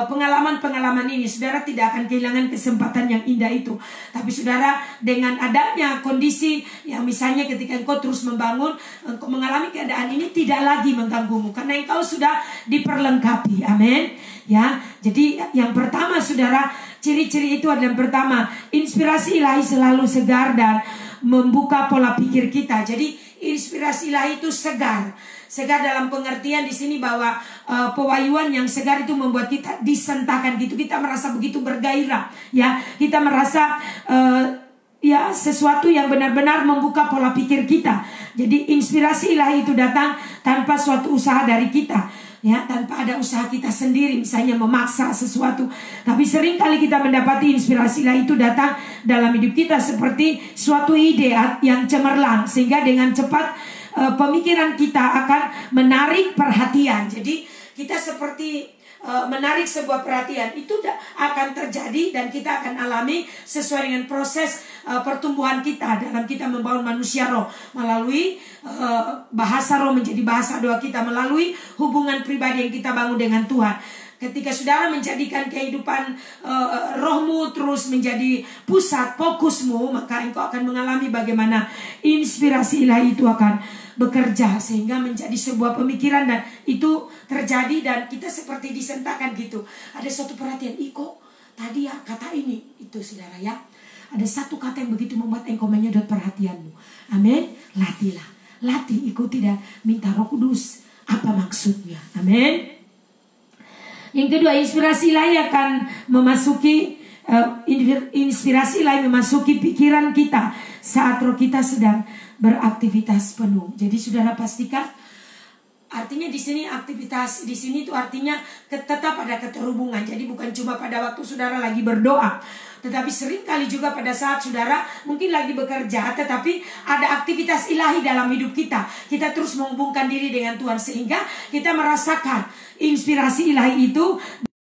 pengalaman-pengalaman ini, saudara tidak akan kehilangan kesempatan yang indah itu. Tapi saudara, dengan adanya kondisi yang misalnya ketika engkau terus membangun, engkau mengalami keadaan ini tidak lagi mengganggumu karena engkau sudah diperlengkapi. Amin. Ya, jadi yang pertama saudara, ciri-ciri itu adalah yang pertama, inspirasi ilahi selalu segar dan membuka pola pikir kita. Jadi inspirasi ilahi itu segar. Segar dalam pengertian di sini bahwa pewahyuan yang segar itu membuat kita disentakan gitu. Kita merasa begitu bergairah, ya. Kita merasa ya sesuatu yang benar-benar membuka pola pikir kita. Jadi inspirasi ilahi itu datang tanpa suatu usaha dari kita, ya, tanpa ada usaha kita sendiri, misalnya memaksa sesuatu. Tapi sering kali kita mendapati inspirasi ilahi itu datang dalam hidup kita seperti suatu ide yang cemerlang, sehingga dengan cepat pemikiran kita akan menarik perhatian. Jadi kita seperti menarik sebuah perhatian, itu akan terjadi dan kita akan alami sesuai dengan proses pertumbuhan kita dalam kita membangun manusia roh melalui bahasa roh menjadi bahasa doa kita, melalui hubungan pribadi yang kita bangun dengan Tuhan. Ketika saudara menjadikan kehidupan rohmu terus menjadi pusat fokusmu, maka engkau akan mengalami bagaimana inspirasi ilahi itu akan bekerja sehingga menjadi sebuah pemikiran, dan itu terjadi dan kita seperti disentakan gitu. Ada suatu perhatian, kok tadi ya kata ini itu saudara ya. Ada satu kata yang begitu membuat engkau menyedot perhatianmu. Amin. Latihlah, latih, ikuti dan minta Roh Kudus apa maksudnya. Amin. Yang kedua, inspirasi ilahi akan memasuki inspirasi ilahi memasuki pikiran kita saat roh kita sedang beraktivitas penuh. Jadi saudara pastikan, artinya di sini aktivitas di sini itu artinya tetap ada keterhubungan. Jadi bukan cuma pada waktu saudara lagi berdoa, tetapi sering kali juga pada saat saudara mungkin lagi bekerja, tetapi ada aktivitas ilahi dalam hidup kita. Kita terus menghubungkan diri dengan Tuhan sehingga kita merasakan inspirasi ilahi itu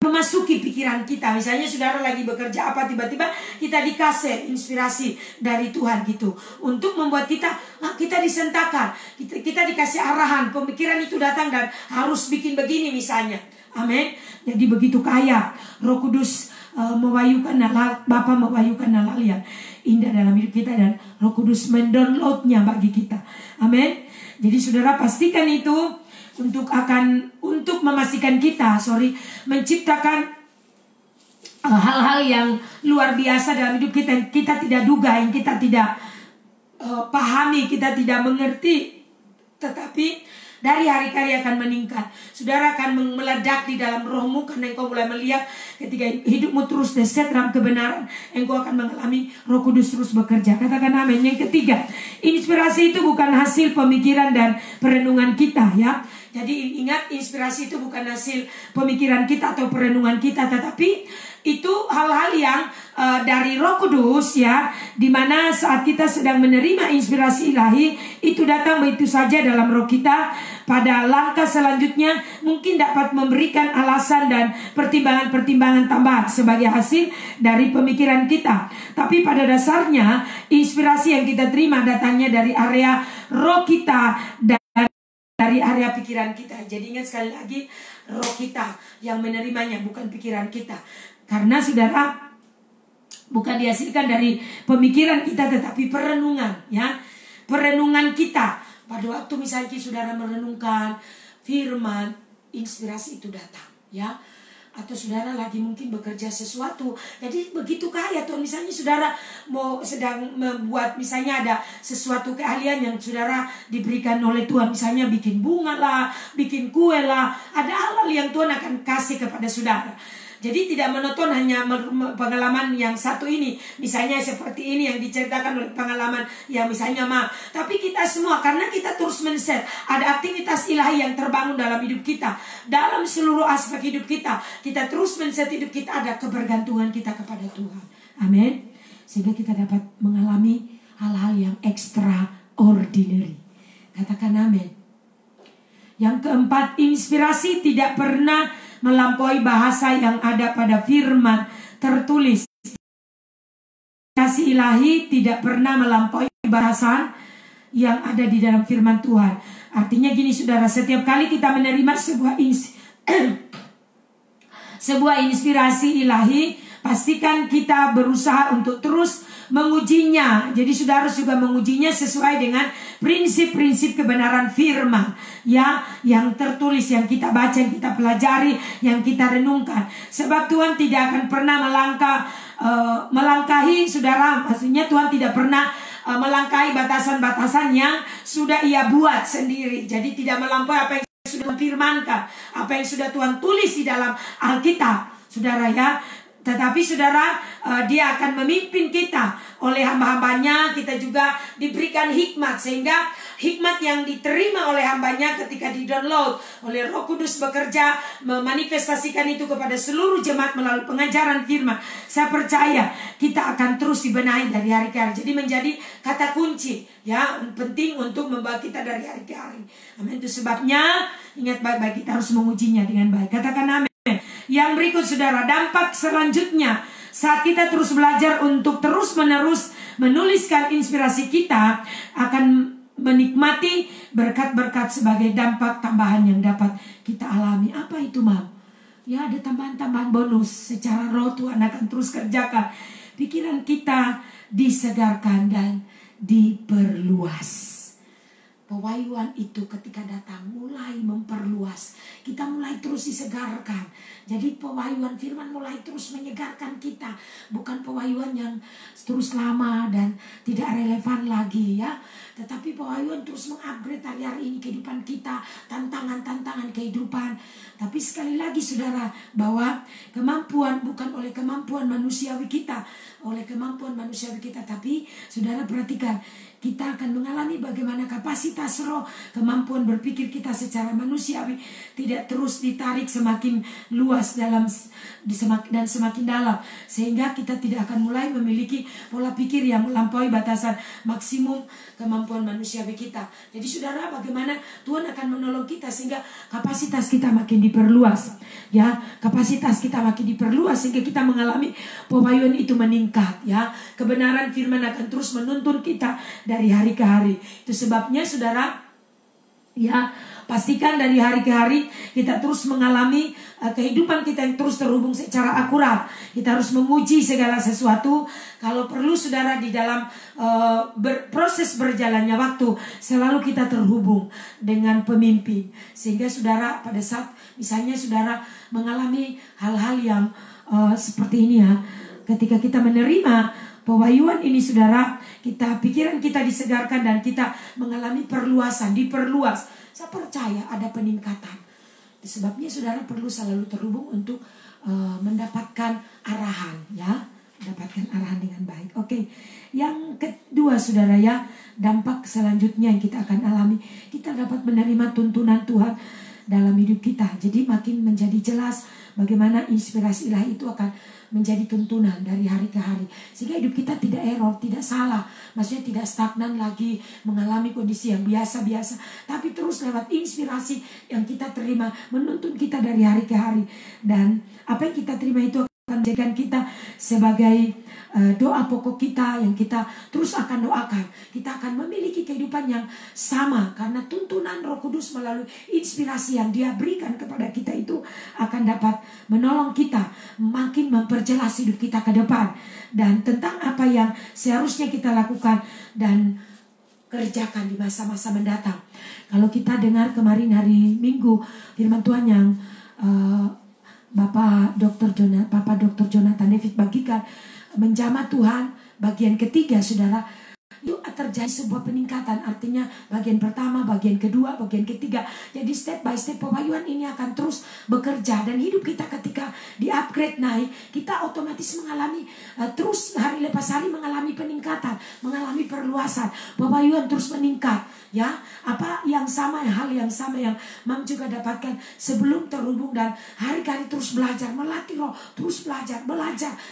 memasuki pikiran kita. Misalnya saudara lagi bekerja apa, tiba-tiba kita dikasih inspirasi dari Tuhan gitu, untuk membuat kita disentakan, kita dikasih arahan, pemikiran itu datang dan harus bikin begini misalnya. Amin. Jadi begitu kaya Roh Kudus mewahyukan Bapa mewahyukan hal yang indah dalam hidup kita, dan Roh Kudus mendownloadnya bagi kita. Amin. Jadi saudara pastikan itu untuk memastikan kita menciptakan hal-hal yang luar biasa dalam hidup kita yang kita tidak duga, yang kita tidak pahami, kita tidak mengerti, tetapi dari hari ke hari akan meningkat. Saudara akan meledak di dalam rohmu karena engkau mulai melihat ketika hidupmu terus deset dalam kebenaran, engkau akan mengalami Roh Kudus terus bekerja. Katakan amin. Yang ketiga, inspirasi itu bukan hasil pemikiran dan perenungan kita, ya. Jadi ingat, inspirasi itu bukan hasil pemikiran kita atau perenungan kita, tetapi itu hal-hal yang dari Roh Kudus, ya, dimana saat kita sedang menerima inspirasi ilahi itu datang begitu saja dalam roh kita. Pada langkah selanjutnya mungkin dapat memberikan alasan dan pertimbangan-pertimbangan tambahan sebagai hasil dari pemikiran kita. Tapi pada dasarnya inspirasi yang kita terima datangnya dari area roh kita dan dari area pikiran kita. Jadi ingat sekali lagi, roh kita yang menerimanya, bukan pikiran kita. Karena saudara, bukan dihasilkan dari pemikiran kita, tetapi perenungan, ya. Perenungan kita. Pada waktu misalnya saudara merenungkan firman, inspirasi itu datang, ya. Atau saudara lagi mungkin bekerja sesuatu, jadi begitu kaya tuh, misalnya saudara sedang membuat, misalnya ada sesuatu keahlian yang saudara diberikan oleh Tuhan, misalnya bikin bunga lah, bikin kue lah, ada hal-hal yang Tuhan akan kasih kepada saudara. Jadi tidak monoton hanya pengalaman yang satu ini, misalnya seperti ini yang diceritakan oleh pengalaman yang misalnya tapi kita semua, karena kita terus men-set, ada aktivitas ilahi yang terbangun dalam hidup kita, dalam seluruh aspek hidup kita. Kita terus men-set hidup kita, ada kebergantungan kita kepada Tuhan. Amin. Sehingga kita dapat mengalami hal-hal yang extraordinary. Katakan amin. Yang keempat, inspirasi tidak pernah melampaui bahasa yang ada pada firman tertulis. Kasih ilahi tidak pernah melampaui bahasa yang ada di dalam firman Tuhan. Artinya gini saudara, setiap kali kita menerima sebuah inspirasi ilahi, pastikan kita berusaha untuk terus mengujinya. Jadi saudara harus juga mengujinya sesuai dengan prinsip-prinsip kebenaran firman, ya, yang tertulis, yang kita baca, yang kita pelajari, yang kita renungkan. Sebab Tuhan tidak akan pernah melangkahi saudara. Maksudnya Tuhan tidak pernah melangkahi batasan-batasan yang sudah Ia buat sendiri. Jadi tidak melampaui apa yang sudah firmankan, apa yang sudah Tuhan tulis di dalam Alkitab, saudara, ya. Tetapi saudara, Dia akan memimpin kita oleh hamba-hambanya. Kita juga diberikan hikmat, sehingga hikmat yang diterima oleh hambanya ketika di-download oleh Roh Kudus bekerja memanifestasikan itu kepada seluruh jemaat melalui pengajaran firman. Saya percaya kita akan terus dibenahi dari hari ke hari. Jadi menjadi kata kunci, ya, penting untuk membawa kita dari hari ke hari. Amin. Itu sebabnya ingat baik-baik, kita harus mengujinya dengan baik. Katakan amin. Yang berikut saudara, dampak selanjutnya saat kita terus belajar untuk terus-menerus menuliskan inspirasi kita, akan menikmati berkat-berkat sebagai dampak tambahan yang dapat kita alami. Apa itu, Mam? Ya, ada tambahan-tambahan bonus secara roh. Tuhan akan terus kerjakan. Pikiran kita disegarkan dan diperluas. Pewahyuan itu ketika datang mulai memperluas. Kita mulai terus disegarkan. Jadi pewahyuan firman mulai terus menyegarkan kita. Bukan pewahyuan yang terus lama dan tidak relevan lagi, ya. Tetapi pewahyuan terus mengupgrade hari-hari ini kehidupan kita. Tantangan-tantangan kehidupan. Tapi sekali lagi saudara, bahwa kemampuan bukan oleh kemampuan manusiawi kita. Oleh kemampuan manusiawi kita. Tapi saudara perhatikan, kita akan mengalami bagaimana kapasitas roh, kemampuan berpikir kita secara manusiawi tidak terus ditarik semakin luas dan semakin dalam, sehingga kita tidak akan mulai memiliki pola pikir yang melampaui batasan maksimum kemampuan manusiawi kita. Jadi saudara, bagaimana Tuhan akan menolong kita sehingga kapasitas kita makin diperluas, ya, kapasitas kita makin diperluas sehingga kita mengalami pewahyuan itu meningkat, ya. Kebenaran firman akan terus menuntun kita dari hari ke hari. Itu sebabnya saudara, ya, pastikan dari hari ke hari kita terus mengalami kehidupan kita yang terus terhubung secara akurat. Kita harus menguji segala sesuatu. Kalau perlu saudara, di dalam proses berjalannya waktu selalu kita terhubung dengan pemimpin. Sehingga saudara, pada saat misalnya saudara mengalami hal-hal yang seperti ini, ya, ketika kita menerima pewahyuan ini saudara, pikiran kita disegarkan dan kita mengalami perluasan, diperluas. Saya percaya ada peningkatan. Sebabnya saudara perlu selalu terhubung untuk mendapatkan arahan, ya, mendapatkan arahan dengan baik. Oke. Yang kedua saudara, ya, dampak selanjutnya yang kita akan alami, kita dapat menerima tuntunan Tuhan dalam hidup kita. Jadi makin menjadi jelas bagaimana inspirasi ilahi itu akan menjadi tuntunan dari hari ke hari, sehingga hidup kita tidak error, tidak salah, maksudnya tidak stagnan lagi mengalami kondisi yang biasa-biasa, tapi terus lewat inspirasi yang kita terima menuntun kita dari hari ke hari. Dan apa yang kita terima itu akan menjadikan kita sebagai doa pokok kita yang kita terus akan doakan. Kita akan memiliki kehidupan yang sama karena tuntunan Roh Kudus melalui inspirasi yang Dia berikan kepada kita itu akan dapat menolong kita makin memperjelas hidup kita ke depan dan tentang apa yang seharusnya kita lakukan dan kerjakan di masa-masa mendatang. Kalau kita dengar kemarin hari Minggu firman Tuhan yang Papa Dr. Jonathan David bagikan, menjamah Tuhan bagian ketiga saudara, itu terjadi sebuah peningkatan. Artinya bagian pertama, bagian kedua, bagian ketiga. Jadi step by step pewahyuan ini akan terus bekerja. Dan hidup kita ketika di-upgrade naik, kita otomatis mengalami terus hari lepas hari mengalami peningkatan, mengalami perluasan. Pewahyuan terus meningkat, ya. Apa yang sama, hal yang sama yang Mam juga dapatkan sebelum terhubung dan hari-hari terus belajar, melatih roh, terus belajar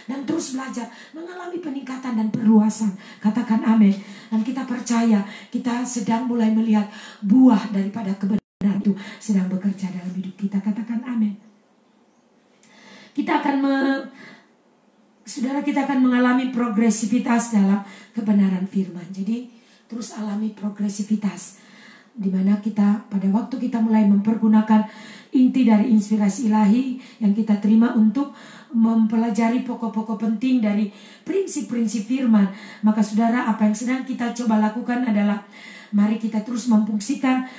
dan terus belajar, mengalami peningkatan dan perluasan. Katakan amin. Dan kita percaya kita sedang mulai melihat buah daripada kebenaran itu sedang bekerja dalam hidup kita. Katakan amin. Kita akan mengalami progresivitas dalam kebenaran firman. Jadi terus alami progresivitas. di mana kita pada waktu kita mulai mempergunakan inti dari inspirasi ilahi yang kita terima untuk mempelajari pokok-pokok penting dari prinsip-prinsip firman, maka saudara, apa yang sedang kita coba lakukan adalah mari kita terus memfungsikan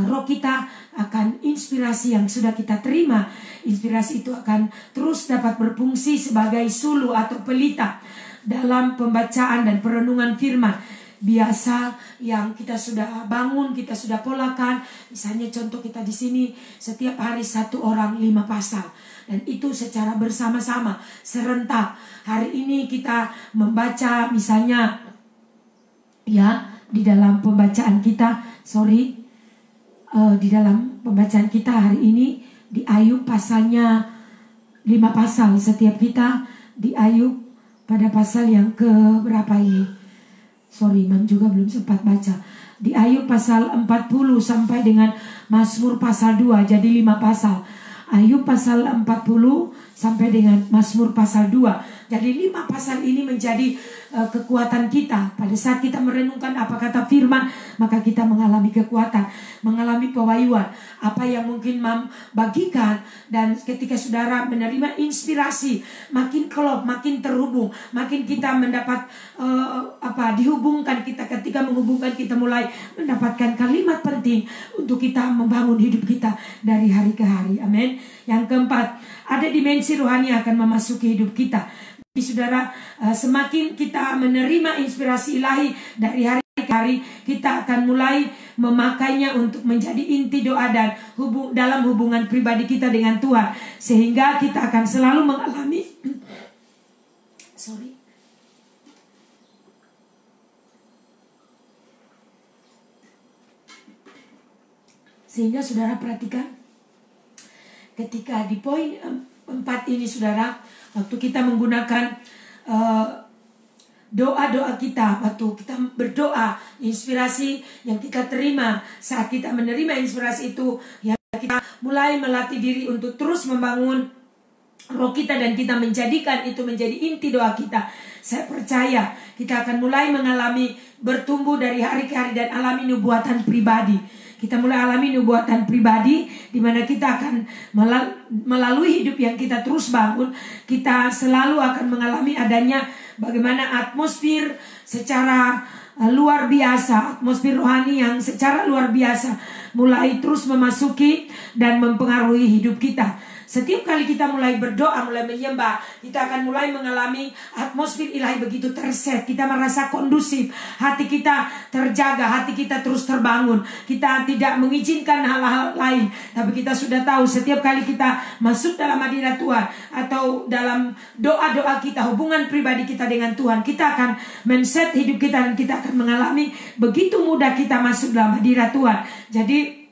roh kita akan inspirasi yang sudah kita terima. Inspirasi itu akan terus dapat berfungsi sebagai sulu atau pelita dalam pembacaan dan perenungan firman. Biasa yang kita sudah bangun, kita sudah polakan. Misalnya contoh kita di sini setiap hari 1 orang 5 pasal, dan itu secara bersama-sama serentak. Hari ini kita membaca misalnya ya di dalam pembacaan kita, di dalam pembacaan kita hari ini di Ayub pasalnya 5 pasal setiap kita di Ayub pada pasal yang ke berapa ini? Mam juga belum sempat baca. Di Ayub pasal 40 sampai dengan Mazmur pasal 2, jadi 5 pasal. Ayub pasal 40 sampai dengan Mazmur pasal 2. Jadi 5 pasal ini menjadi kekuatan kita. Pada saat kita merenungkan apa kata firman, maka kita mengalami kekuatan, mengalami pewahyuan. Apa yang mungkin Mam bagikan, dan ketika saudara menerima inspirasi, makin klop, makin terhubung, makin kita mendapat dihubungkan kita. Ketika menghubungkan, kita mulai mendapatkan kalimat penting untuk kita membangun hidup kita dari hari ke hari. Amin. Yang keempat, ada dimensi rohani yang akan memasuki hidup kita. Saudara, semakin kita menerima inspirasi ilahi dari hari ke hari, kita akan mulai memakainya untuk menjadi inti doa dan dalam hubungan pribadi kita dengan Tuhan, sehingga kita akan selalu mengalami sehingga saudara perhatikan ketika di poin 4 ini, saudara, waktu kita menggunakan doa-doa kita, waktu kita berdoa, inspirasi yang kita terima, saat kita menerima inspirasi itu, ya kita mulai melatih diri untuk terus membangun roh kita, dan kita menjadikan itu menjadi inti doa kita. Saya percaya kita akan mulai mengalami bertumbuh dari hari ke hari dan alami nubuatan pribadi. Kita mulai alami nubuatan pribadi, di mana kita akan melalui hidup yang kita terus bangun, kita selalu akan mengalami adanya bagaimana atmosfer secara luar biasa, atmosfer rohani yang secara luar biasa mulai terus memasuki dan mempengaruhi hidup kita. Setiap kali kita mulai berdoa, mulai menyembah, kita akan mulai mengalami atmosfer ilahi begitu terset. Kita merasa kondusif, hati kita terjaga, hati kita terus terbangun. Kita tidak mengizinkan hal-hal lain, tapi kita sudah tahu setiap kali kita masuk dalam hadirat Tuhan, atau dalam doa-doa kita, hubungan pribadi kita dengan Tuhan, kita akan men-set hidup kita, dan kita akan mengalami begitu mudah kita masuk dalam hadirat Tuhan. Jadi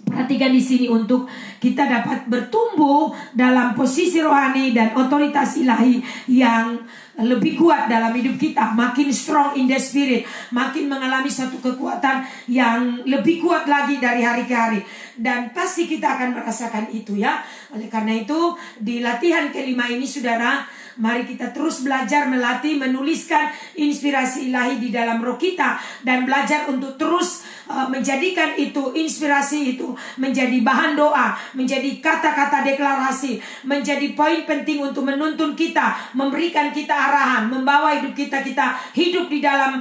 perhatikan di sini, untuk kita dapat bertumbuh dalam posisi rohani dan otoritas ilahi yang lebih kuat dalam hidup kita, makin strong in the spirit, makin mengalami satu kekuatan yang lebih kuat lagi dari hari ke hari. Dan pasti kita akan merasakan itu, ya. Oleh karena itu, di latihan kelima ini, saudara, mari kita terus belajar melatih, menuliskan inspirasi ilahi di dalam roh kita, dan belajar untuk terus menjadikan itu, inspirasi itu menjadi bahan doa, menjadi kata-kata deklarasi, menjadi poin penting untuk menuntun kita, memberikan kita arahan, membawa hidup kita hidup di dalam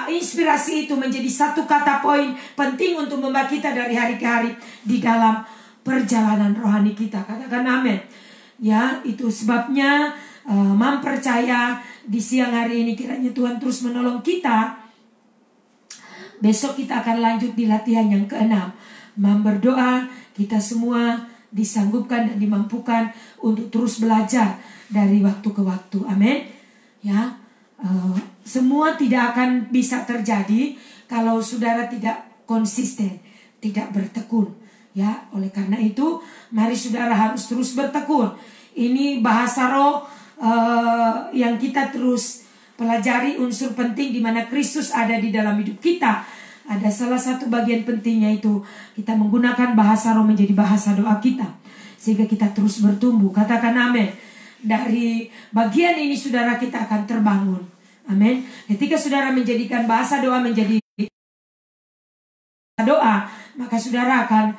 inspirasi itu menjadi satu kata poin penting untuk membawa kita dari hari ke hari di dalam perjalanan rohani kita. Katakan amin. Ya, itu sebabnya Mam percaya di siang hari ini kiranya Tuhan terus menolong kita. Besok kita akan lanjut di latihan yang ke-6. Mam berdoa kita semua disanggupkan dan dimampukan untuk terus belajar dari waktu ke waktu. Amin. Ya, semua tidak akan bisa terjadi kalau saudara tidak konsisten, tidak bertekun. Ya, oleh karena itu mari saudara harus terus bertekun. Ini bahasa roh yang kita terus pelajari, unsur penting di mana Kristus ada di dalam hidup kita. Ada salah satu bagian pentingnya, itu kita menggunakan bahasa roh menjadi bahasa doa kita, sehingga kita terus bertumbuh. Katakan amin. Dari bagian ini saudara kita akan terbangun. Amin. Ketika saudara menjadikan bahasa doa menjadi doa, maka saudara akan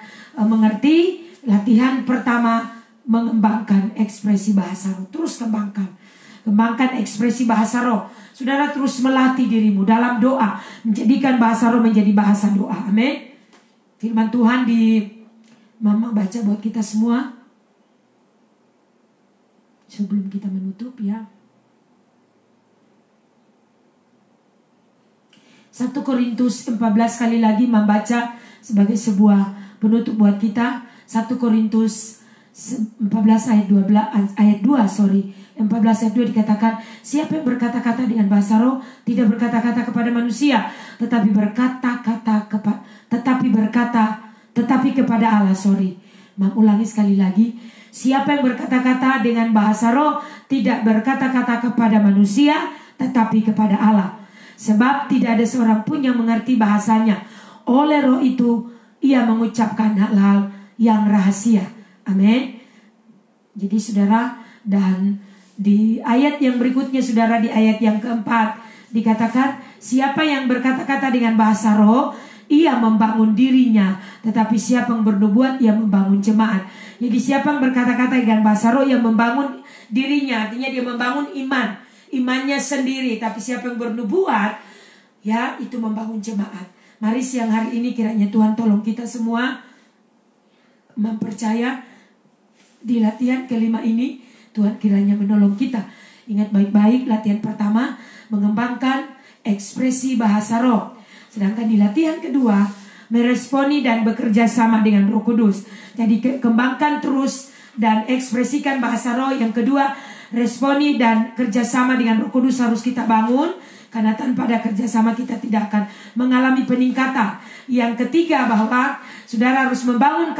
mengerti. Latihan pertama, mengembangkan ekspresi bahasa roh. Terus kembangkan ekspresi bahasa roh. Saudara terus melatih dirimu dalam doa, menjadikan bahasa roh menjadi bahasa doa. Amin. Firman Tuhan di Mama baca buat kita semua sebelum kita menutup ya. 1 Korintus 14 kali lagi membaca sebagai sebuah penutup buat kita. 1 Korintus 14 ayat 2 dikatakan, siapa yang berkata-kata dengan bahasa roh tidak berkata-kata kepada manusia, tetapi kepada Allah. Ulangi sekali lagi. Siapa yang berkata-kata dengan bahasa roh tidak berkata-kata kepada manusia, tetapi kepada Allah. Sebab tidak ada seorang pun yang mengerti bahasanya. Oleh roh itu ia mengucapkan hal-hal yang rahasia. Amin. Jadi saudara, dan di ayat yang berikutnya saudara, di ayat yang keempat dikatakan, siapa yang berkata-kata dengan bahasa roh ia membangun dirinya, tetapi siapa yang bernubuat ia membangun jemaat. Jadi siapa yang berkata-kata dengan bahasa roh ia membangun dirinya, artinya dia membangun imannya sendiri. Tapi siapa yang bernubuat ya itu membangun jemaat. Mari siang hari ini kiranya Tuhan tolong kita semua mempercaya di latihan kelima ini. Tuhan kiranya menolong kita. Ingat baik-baik, latihan pertama mengembangkan ekspresi bahasa roh. Sedangkan di latihan kedua meresponi dan bekerja sama dengan Roh Kudus. Jadi kembangkan terus dan ekspresikan bahasa roh. Yang kedua, responi dan kerjasama dengan Roh Kudus harus kita bangun, karena tanpa ada kerjasama kita tidak akan mengalami peningkatan. Yang ketiga, bahwa saudara harus membangun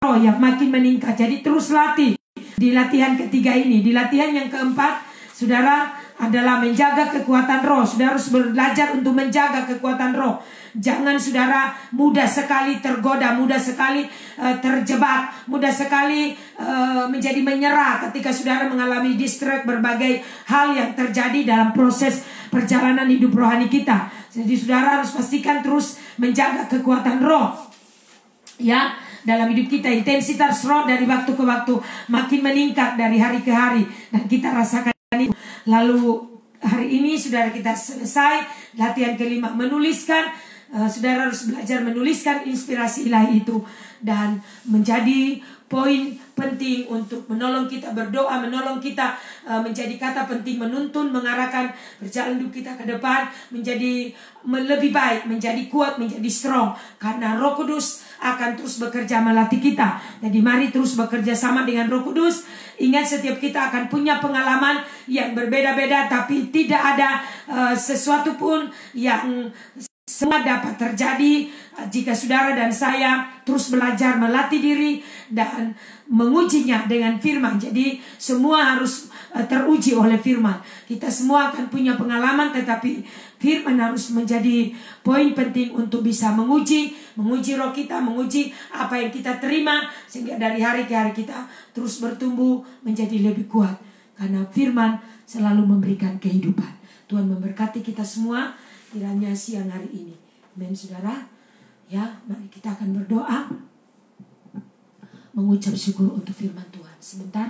roh yang makin meningkat. Jadi terus latih di latihan ketiga ini. Di latihan yang keempat, saudara, adalah menjaga kekuatan roh. Saudara harus belajar untuk menjaga kekuatan roh. Jangan saudara mudah sekali tergoda, mudah sekali terjebak, mudah sekali menjadi menyerah ketika saudara mengalami distract berbagai hal yang terjadi dalam proses perjalanan hidup rohani kita. Jadi saudara harus pastikan terus menjaga kekuatan roh ya dalam hidup kita. Intensitas roh dari waktu ke waktu makin meningkat dari hari ke hari, dan kita rasakan itu. Lalu hari ini saudara kita selesai latihan kelima, menuliskan. Saudara harus belajar menuliskan inspirasi ilahi itu, dan menjadi poin penting untuk menolong kita berdoa, menolong kita menjadi kata penting menuntun, mengarahkan perjalanan hidup kita ke depan menjadi lebih baik, menjadi kuat, menjadi strong, karena Roh Kudus akan terus bekerja melatih kita. Jadi mari terus bekerja sama dengan Roh Kudus. Ingat, setiap kita akan punya pengalaman yang berbeda-beda, tapi tidak ada sesuatu pun yang semua dapat terjadi jika saudara dan saya terus belajar melatih diri dan mengujinya dengan firman. Jadi semua harus teruji oleh firman. Kita semua akan punya pengalaman, tetapi firman harus menjadi poin penting untuk bisa menguji roh kita, menguji apa yang kita terima, sehingga dari hari ke hari kita terus bertumbuh menjadi lebih kuat, karena firman selalu memberikan kehidupan. Tuhan memberkati kita semua kiranya siang hari ini. Amin saudara. Ya, mari kita akan berdoa, mengucap syukur untuk firman Tuhan. Sebentar.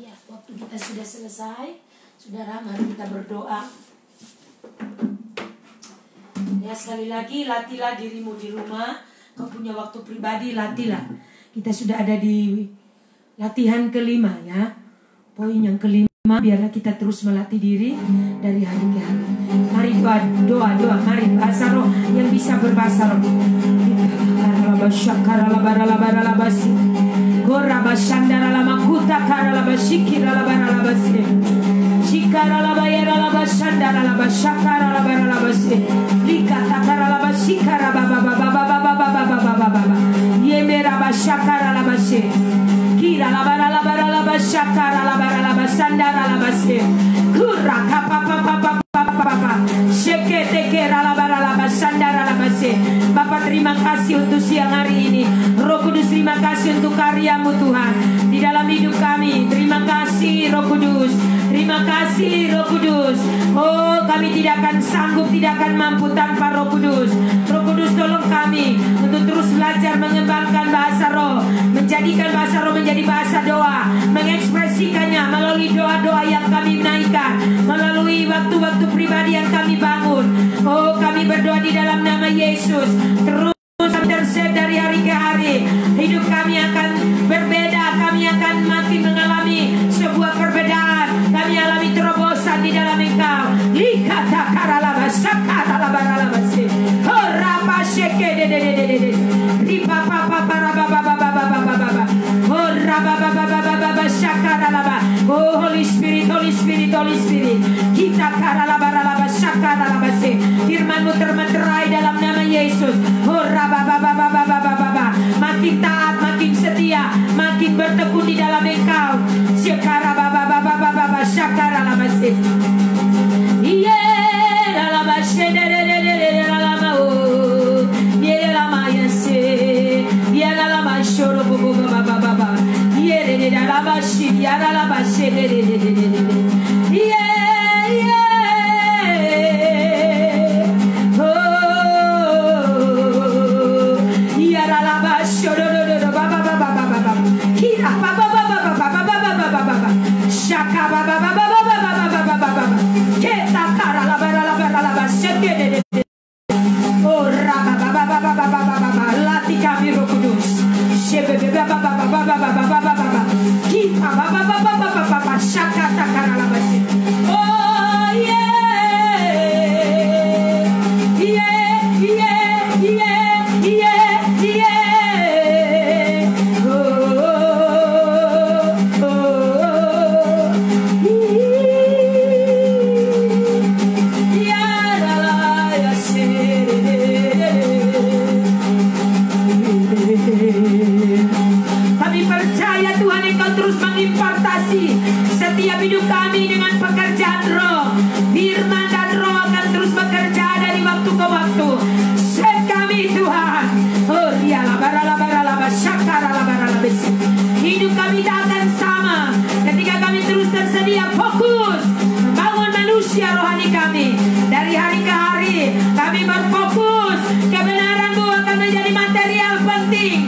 Ya, waktu kita sudah selesai, saudara, mari kita berdoa. Ya, sekali lagi, latihlah dirimu di rumah. Kau punya waktu pribadi, latihlah. Kita sudah ada di latihan kelima ya. Poin yang kelima, biarlah kita terus melatih diri dari hari ke hari. Mari doa, mari bahasa roh yang bisa berbahasa roh. Gora bashandara lama kuta kara lama shikira lama lama basi. Bapak, terima kasih untuk siang hari ini. Roh Kudus, terima kasih untuk karya-Mu Tuhan di dalam hidup kami. Terima kasih Roh Kudus. Terima kasih Roh Kudus. Oh, kami tidak akan sanggup, tidak akan mampu tanpa Roh Kudus. Roh Kudus, tolong kami untuk terus belajar mengembangkan bahasa roh, menjadikan bahasa roh menjadi bahasa doa, mengekspresikannya melalui doa-doa yang kami naikkan, melalui waktu-waktu pribadi yang kami bangun. Oh, kami berdoa di dalam nama Yesus. Terus terset dari hari ke hari. Hidup kami akan berbeda. Kami akan makin mengalami sebuah perbedaan. Kami alami terobosan di dalam Engkau. Likata karalaba sakaralaba ralabasi. Korapa sheke de de de de de de. Ripa papa para baba baba baba baba. Koraba baba baba baba sakaralaba. Oh, Holy Spirit, Holy Spirit, Holy Spirit. Kita karalaba ralaba sakaralabasi. Firman-Mu termeterai dalam nama Yesus. Oh, raba baba baba baba baba. Makin taat, makin setia, makin bertekun di dalam Engkau. Sekara baba baba baba baba sakara labasi. Iye labasi de de de de de lama o. Iye lama yese. Iye lama shoro baba baba baba. Iye de de labasi, iye labasi de de de de de. Iye iye. Latih kami Roh Kudus. Oh kami percaya Tuhan Engkau terus mengimpartasi setiap hidup kami dengan pekerjaan roh. Firman dan roh akan terus bekerja dari waktu ke waktu. Set kami Tuhan. Oh ya labaralaba syakaralaba. Hidup kami tak akan sama ketika kami terus tersedia fokus membangun manusia rohani kami. Dari hari ke hari kami berfokus. Kebenaran-Mu akan menjadi material penting.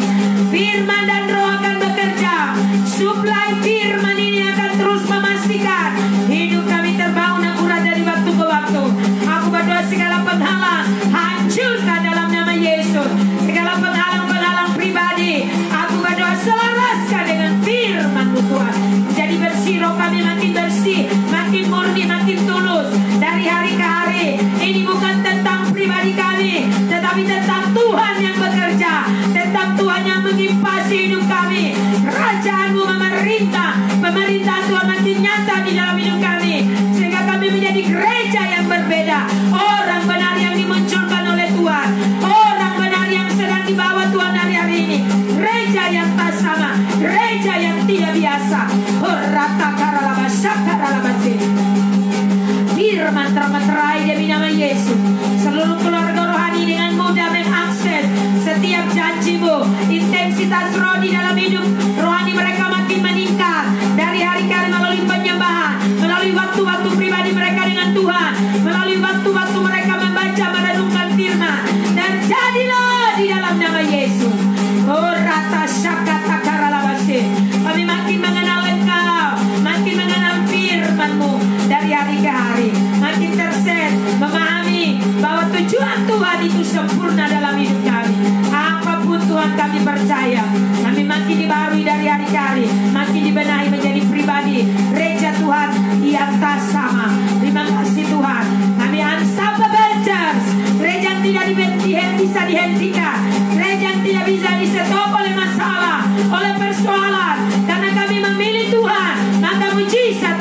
Firman dan roh akan bekerja. Suplai firman ini akan terus memastikan hidup kami terbangun akurat dari waktu ke waktu. Aku berdoa segala penghalang hancurkan dalam nama Yesus. Segala penghalang-penghalang pribadi aku berdoa selaraskan dengan firman-Mu Tuhan. Jadi bersih roh kami, makin bersih, makin murni, makin tulus dari hari ke hari. Ini bukan tentang pribadi kami, tetapi tentang Tuhan yang bekerja, tentang Tuhan yang mengimpasi hidup kami. Kerajaan-Mu memerintah, pemerintahan Tuhan makin nyata di dalam hidup kami, sehingga kami menjadi gereja yang berbeda. Orang benar yang dimunculkan oleh Tuhan, orang benar yang sedang dibawa Tuhan hari-hari ini. Gereja yang tak sama, gereja yang tidak biasa. Firman termeterai demi nama Yesus. Seluruh keluarga rohani dengan mudah mengakses setiap janji-Mu. Intensitas roh di dalam hidup rohani mereka makin meningkat dari hari ke hari melalui penyembahan, melalui waktu-waktu pribadi mereka dengan Tuhan, melalui waktu-waktu mereka membaca merenungkan firman. Dan jadilah di dalam nama Yesus. Oh rata syakata karalabase. Kami makin mengenal Engkau, makin mengenal firman-Mu dari hari ke hari, makin terset memahami bahwa tujuan Tuhan itu sempurna dalam hidup kami. Apapun Tuhan kami percaya, kami makin dibaharui dari hari ke hari, makin dibenahi menjadi pribadi gereja Tuhan yang tak sama. Terima kasih Tuhan. Kami unstoppable church, gereja yang tidak bisa dihentikan, gereja yang tidak bisa disetop oleh masalah, oleh persoalan. Karena kami memilih Tuhan, maka mujizat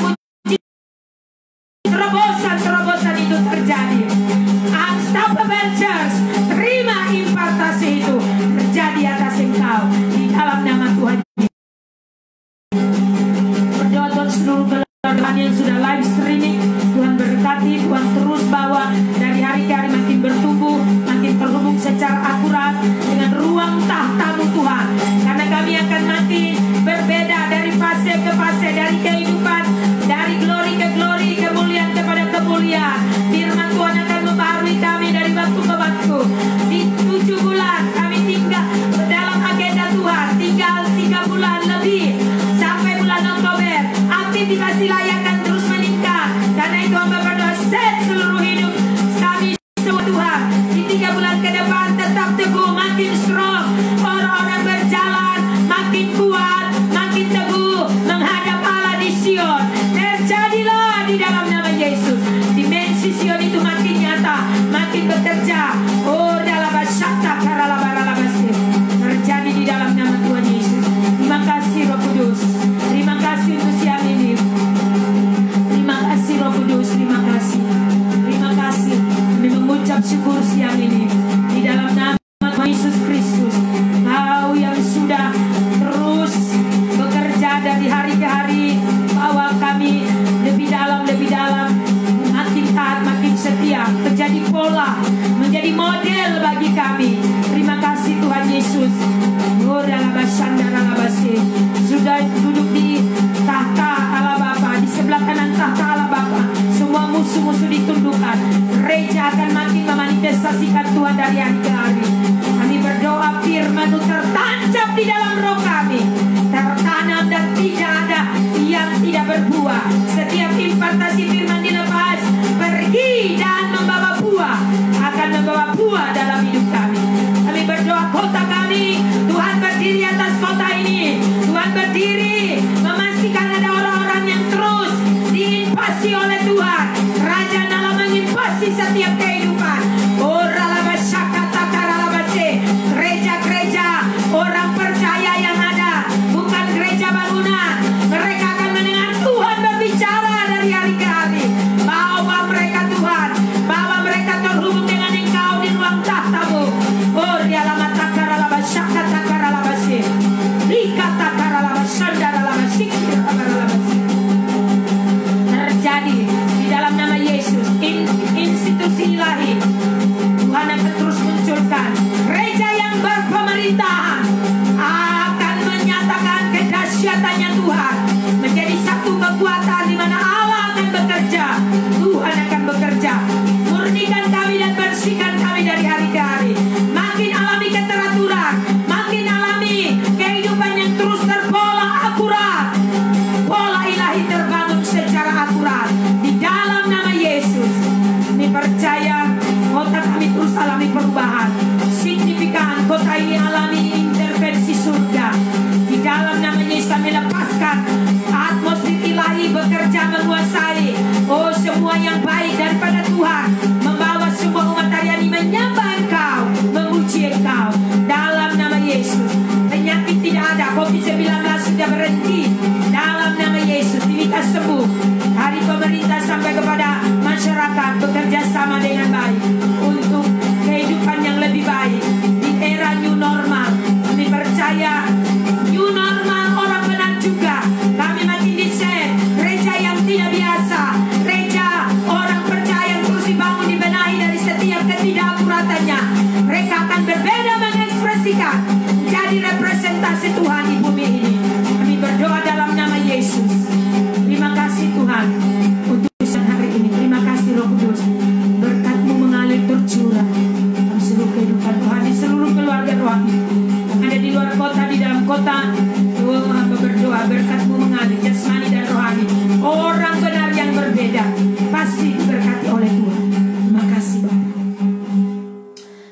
kota. Oh, hamba berdoa berkat-Mu mengalir jasmani dan rohani. Orang benar yang berbeda pasti diberkati oleh Tuhan. Terima kasih Bapak.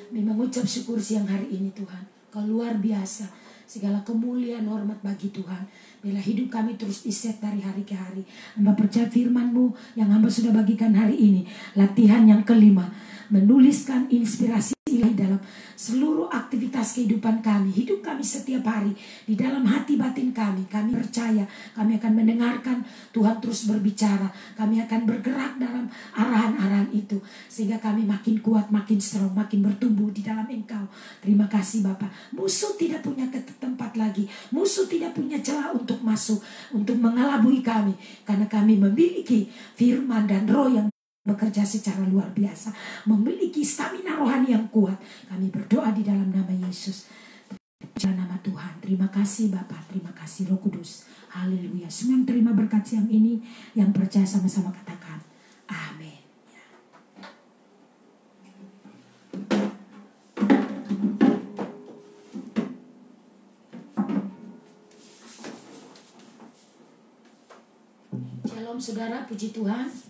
Kami mengucap syukur siang hari ini Tuhan. Kau luar biasa. Segala kemuliaan hormat bagi Tuhan. Bila hidup kami terus diset dari hari ke hari. Hamba percaya firman-Mu yang hamba sudah bagikan hari ini. Latihan yang kelima. Menuliskan inspirasi ilahi dalam seluruh aktivitas kehidupan kami. Hidup kami setiap hari. Di dalam hati batin kami. Kami percaya. Kami akan mendengarkan Tuhan terus berbicara. Kami akan bergerak dalam arahan-arahan itu. Sehingga kami makin kuat, makin strong, makin bertumbuh di dalam Engkau. Terima kasih Bapak. Musuh tidak punya tempat lagi. Musuh tidak punya celah untuk masuk. Untuk mengelabui kami. Karena kami memiliki firman dan roh yang bekerja secara luar biasa, memiliki stamina rohani yang kuat. Kami berdoa di dalam nama Yesus, dalam nama Tuhan. Terima kasih Bapak, terima kasih Roh Kudus. Haleluya. Semua yang terima berkat siang ini, yang percaya sama-sama katakan amin. Shalom saudara, puji Tuhan.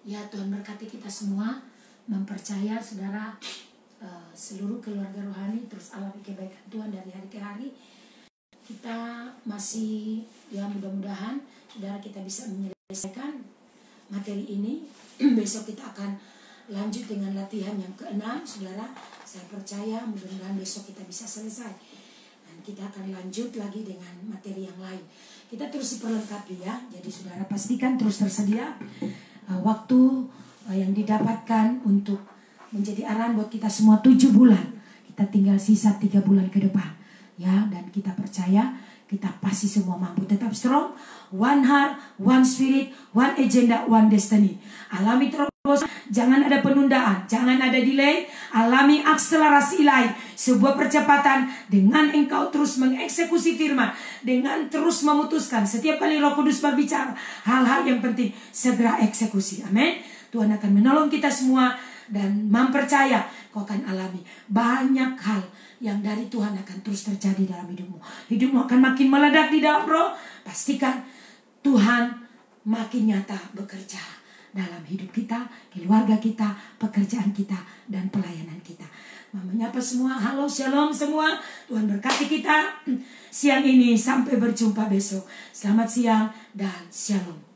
Ya, Tuhan berkati kita semua. Mempercaya saudara, seluruh keluarga rohani terus alami kebaikan Tuhan dari hari ke hari. Kita masih, ya mudah-mudahan saudara kita bisa menyelesaikan materi ini. Besok kita akan lanjut dengan latihan yang ke-6 saudara. Saya percaya mudah-mudahan besok kita bisa selesai. Dan kita akan lanjut lagi dengan materi yang lain. Kita terus diperlengkapi ya. Jadi saudara pastikan terus tersedia waktu yang didapatkan untuk menjadi arahan buat kita semua 7 bulan. Kita tinggal sisa 3 bulan ke depan. Ya, dan kita percaya kita pasti semua mampu. Tetap strong. One heart, one spirit, one agenda, one destiny. Alami terus. Jangan ada penundaan, jangan ada delay. Alami akselerasi ilahi, sebuah percepatan dengan engkau terus mengeksekusi firman, dengan terus memutuskan setiap kali Roh Kudus berbicara hal-hal yang penting, segera eksekusi. Amin. Tuhan akan menolong kita semua dan mempercaya kau akan alami banyak hal yang dari Tuhan akan terus terjadi dalam hidupmu. Hidupmu akan makin meledak di dalam roh. Pastikan Tuhan makin nyata bekerja dalam hidup kita, keluarga kita, pekerjaan kita, dan pelayanan kita. Menyapa semua, halo shalom semua. Tuhan berkati kita siang ini, sampai berjumpa besok. Selamat siang dan shalom.